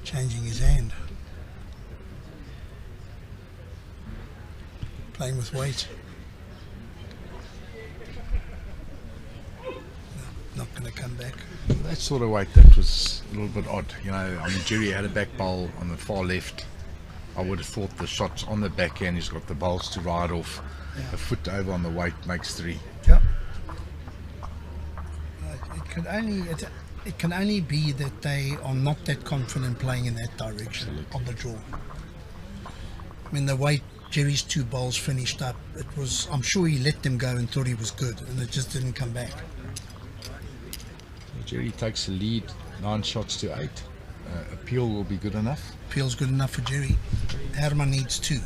Changing his hand. Playing with weight. No, not going to come back. That sort of weight, that was a little bit odd. You know, I mean, Gerry had a back bowl on the far left. I would have thought the shots on the backhand, he's got the bowls to ride off. Yeah. A foot over on the weight makes 3. Yep. It can only be that they are not that confident playing in that direction. Absolutely. Of the draw. I mean, the way Gerry's 2 bowls finished up, it was, I'm sure he let them go and thought he was good, and it just didn't come back. Gerry takes the lead, 9 shots to 8. Appeal will be good enough. Feels good enough for Gerry. Herman needs 2.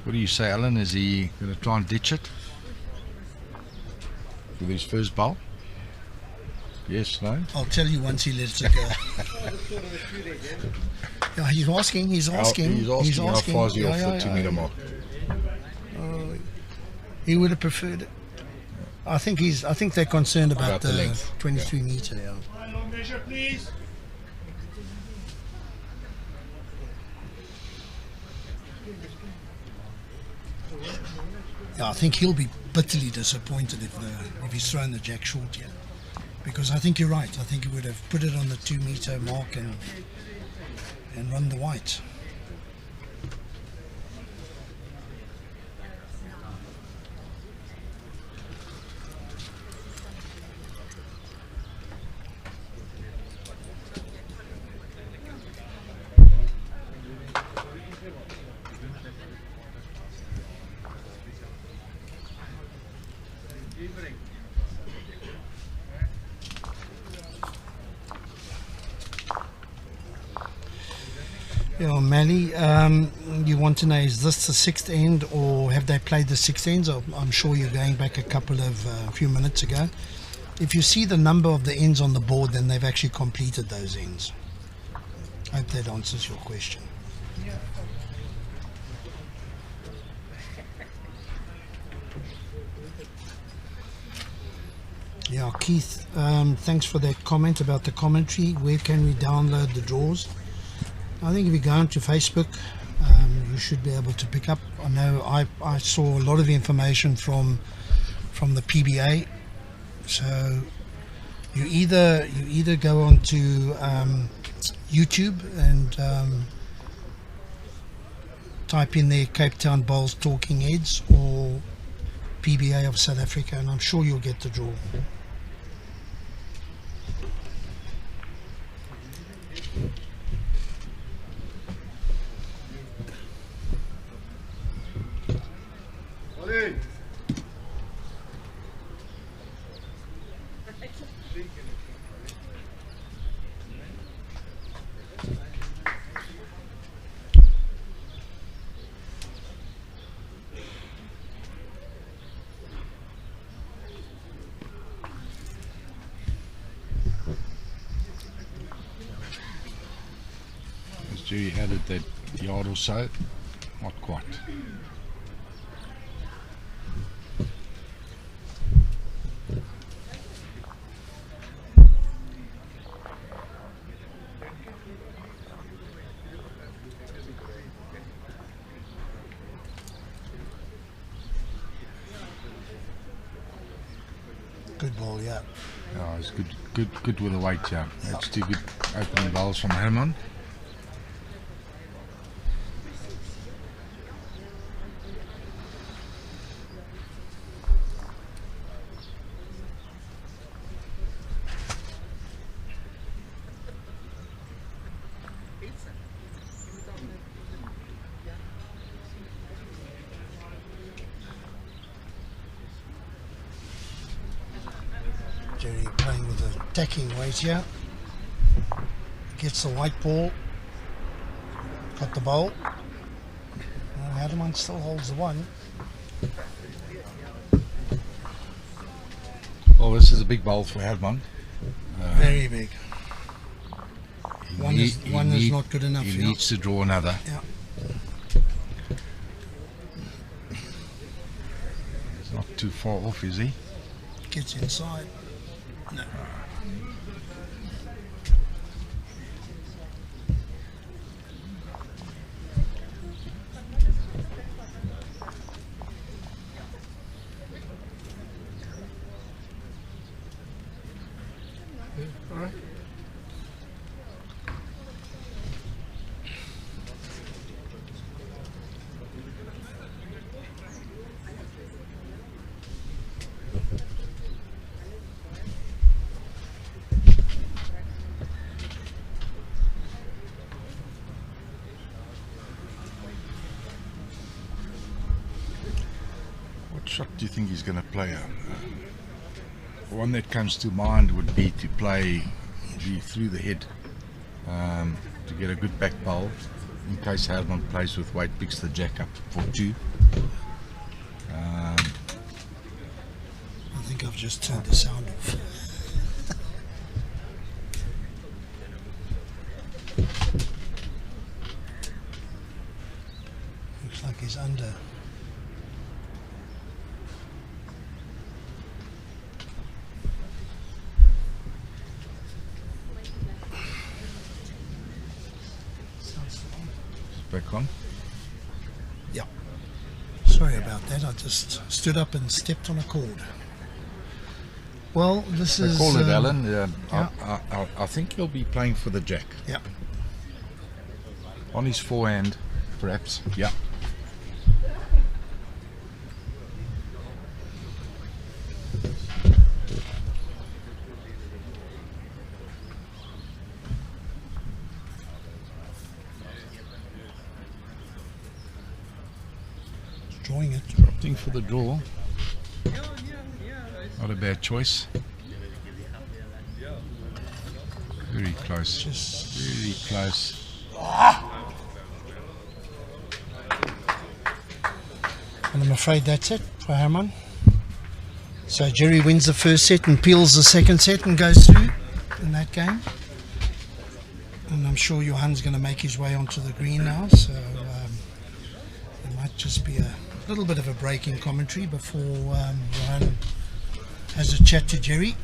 What do you say, Alan? Is he going to try and ditch it with his first bowl? Yes, no? I'll tell you once he lets it go. Yeah, he's asking. He's asking how far is he off the 2 meter mark. He would have preferred it. I think they're concerned about the the length. 23 meter. Yeah. Long measure, please. Yeah, I think he'll be bitterly disappointed if he's thrown the jack short here, because I think you're right. I think he would have put it on the 2 meter mark and run the white. Yeah, Mally, you want to know, is this the 6th end, or have they played the 6th ends? I'm sure you're going back a few minutes ago. If you see the number of the ends on the board, then they've actually completed those ends. I hope that answers your question. Yeah, Keith, thanks for that comment about the commentary. Where can we download the draws? I think if you go onto Facebook, you should be able to pick up. I know I saw a lot of information from the PBA. So you either go onto YouTube and type in there Cape Town Bowls Talking Heads or PBA of South Africa, and I'm sure you'll get the draw. Gerry added that 50 yard or so. Not quite. Good ball, yeah. Yeah, it's good with the weight, yeah. That's two good opening bowls from Herman. Gerry playing with the attacking weight here. Gets the white ball. Got the bowl. Herman still holds the one. Well, this is a big bowl for Herman. Very big. One is He not good enough. He Yeah. needs to draw another. Yeah. He's not too far off, is he? Gets inside. No. All right. What shot do you think he's going to play? One that comes to mind would be to play through the head to get a good back bowl in case Herman plays with weight, picks the jack up for two. I think I've just turned the sound off. Looks like he's under. Back on. Yeah. Sorry about that. I just stood up and stepped on a cord. Well, this They is. call it Alan. yeah. I think he'll be playing for the jack. Yeah. On his forehand, perhaps. Yeah. Drawing it. Opting for the draw. Not a bad choice. Very close. Just. Very close. And I'm afraid that's it for Herman. So Gerry wins the first set and peels the second set and goes through in that game. And I'm sure Johan's going to make his way onto the green now. So there might just be a little bit of a break in commentary before Johan has a chat to Gerry.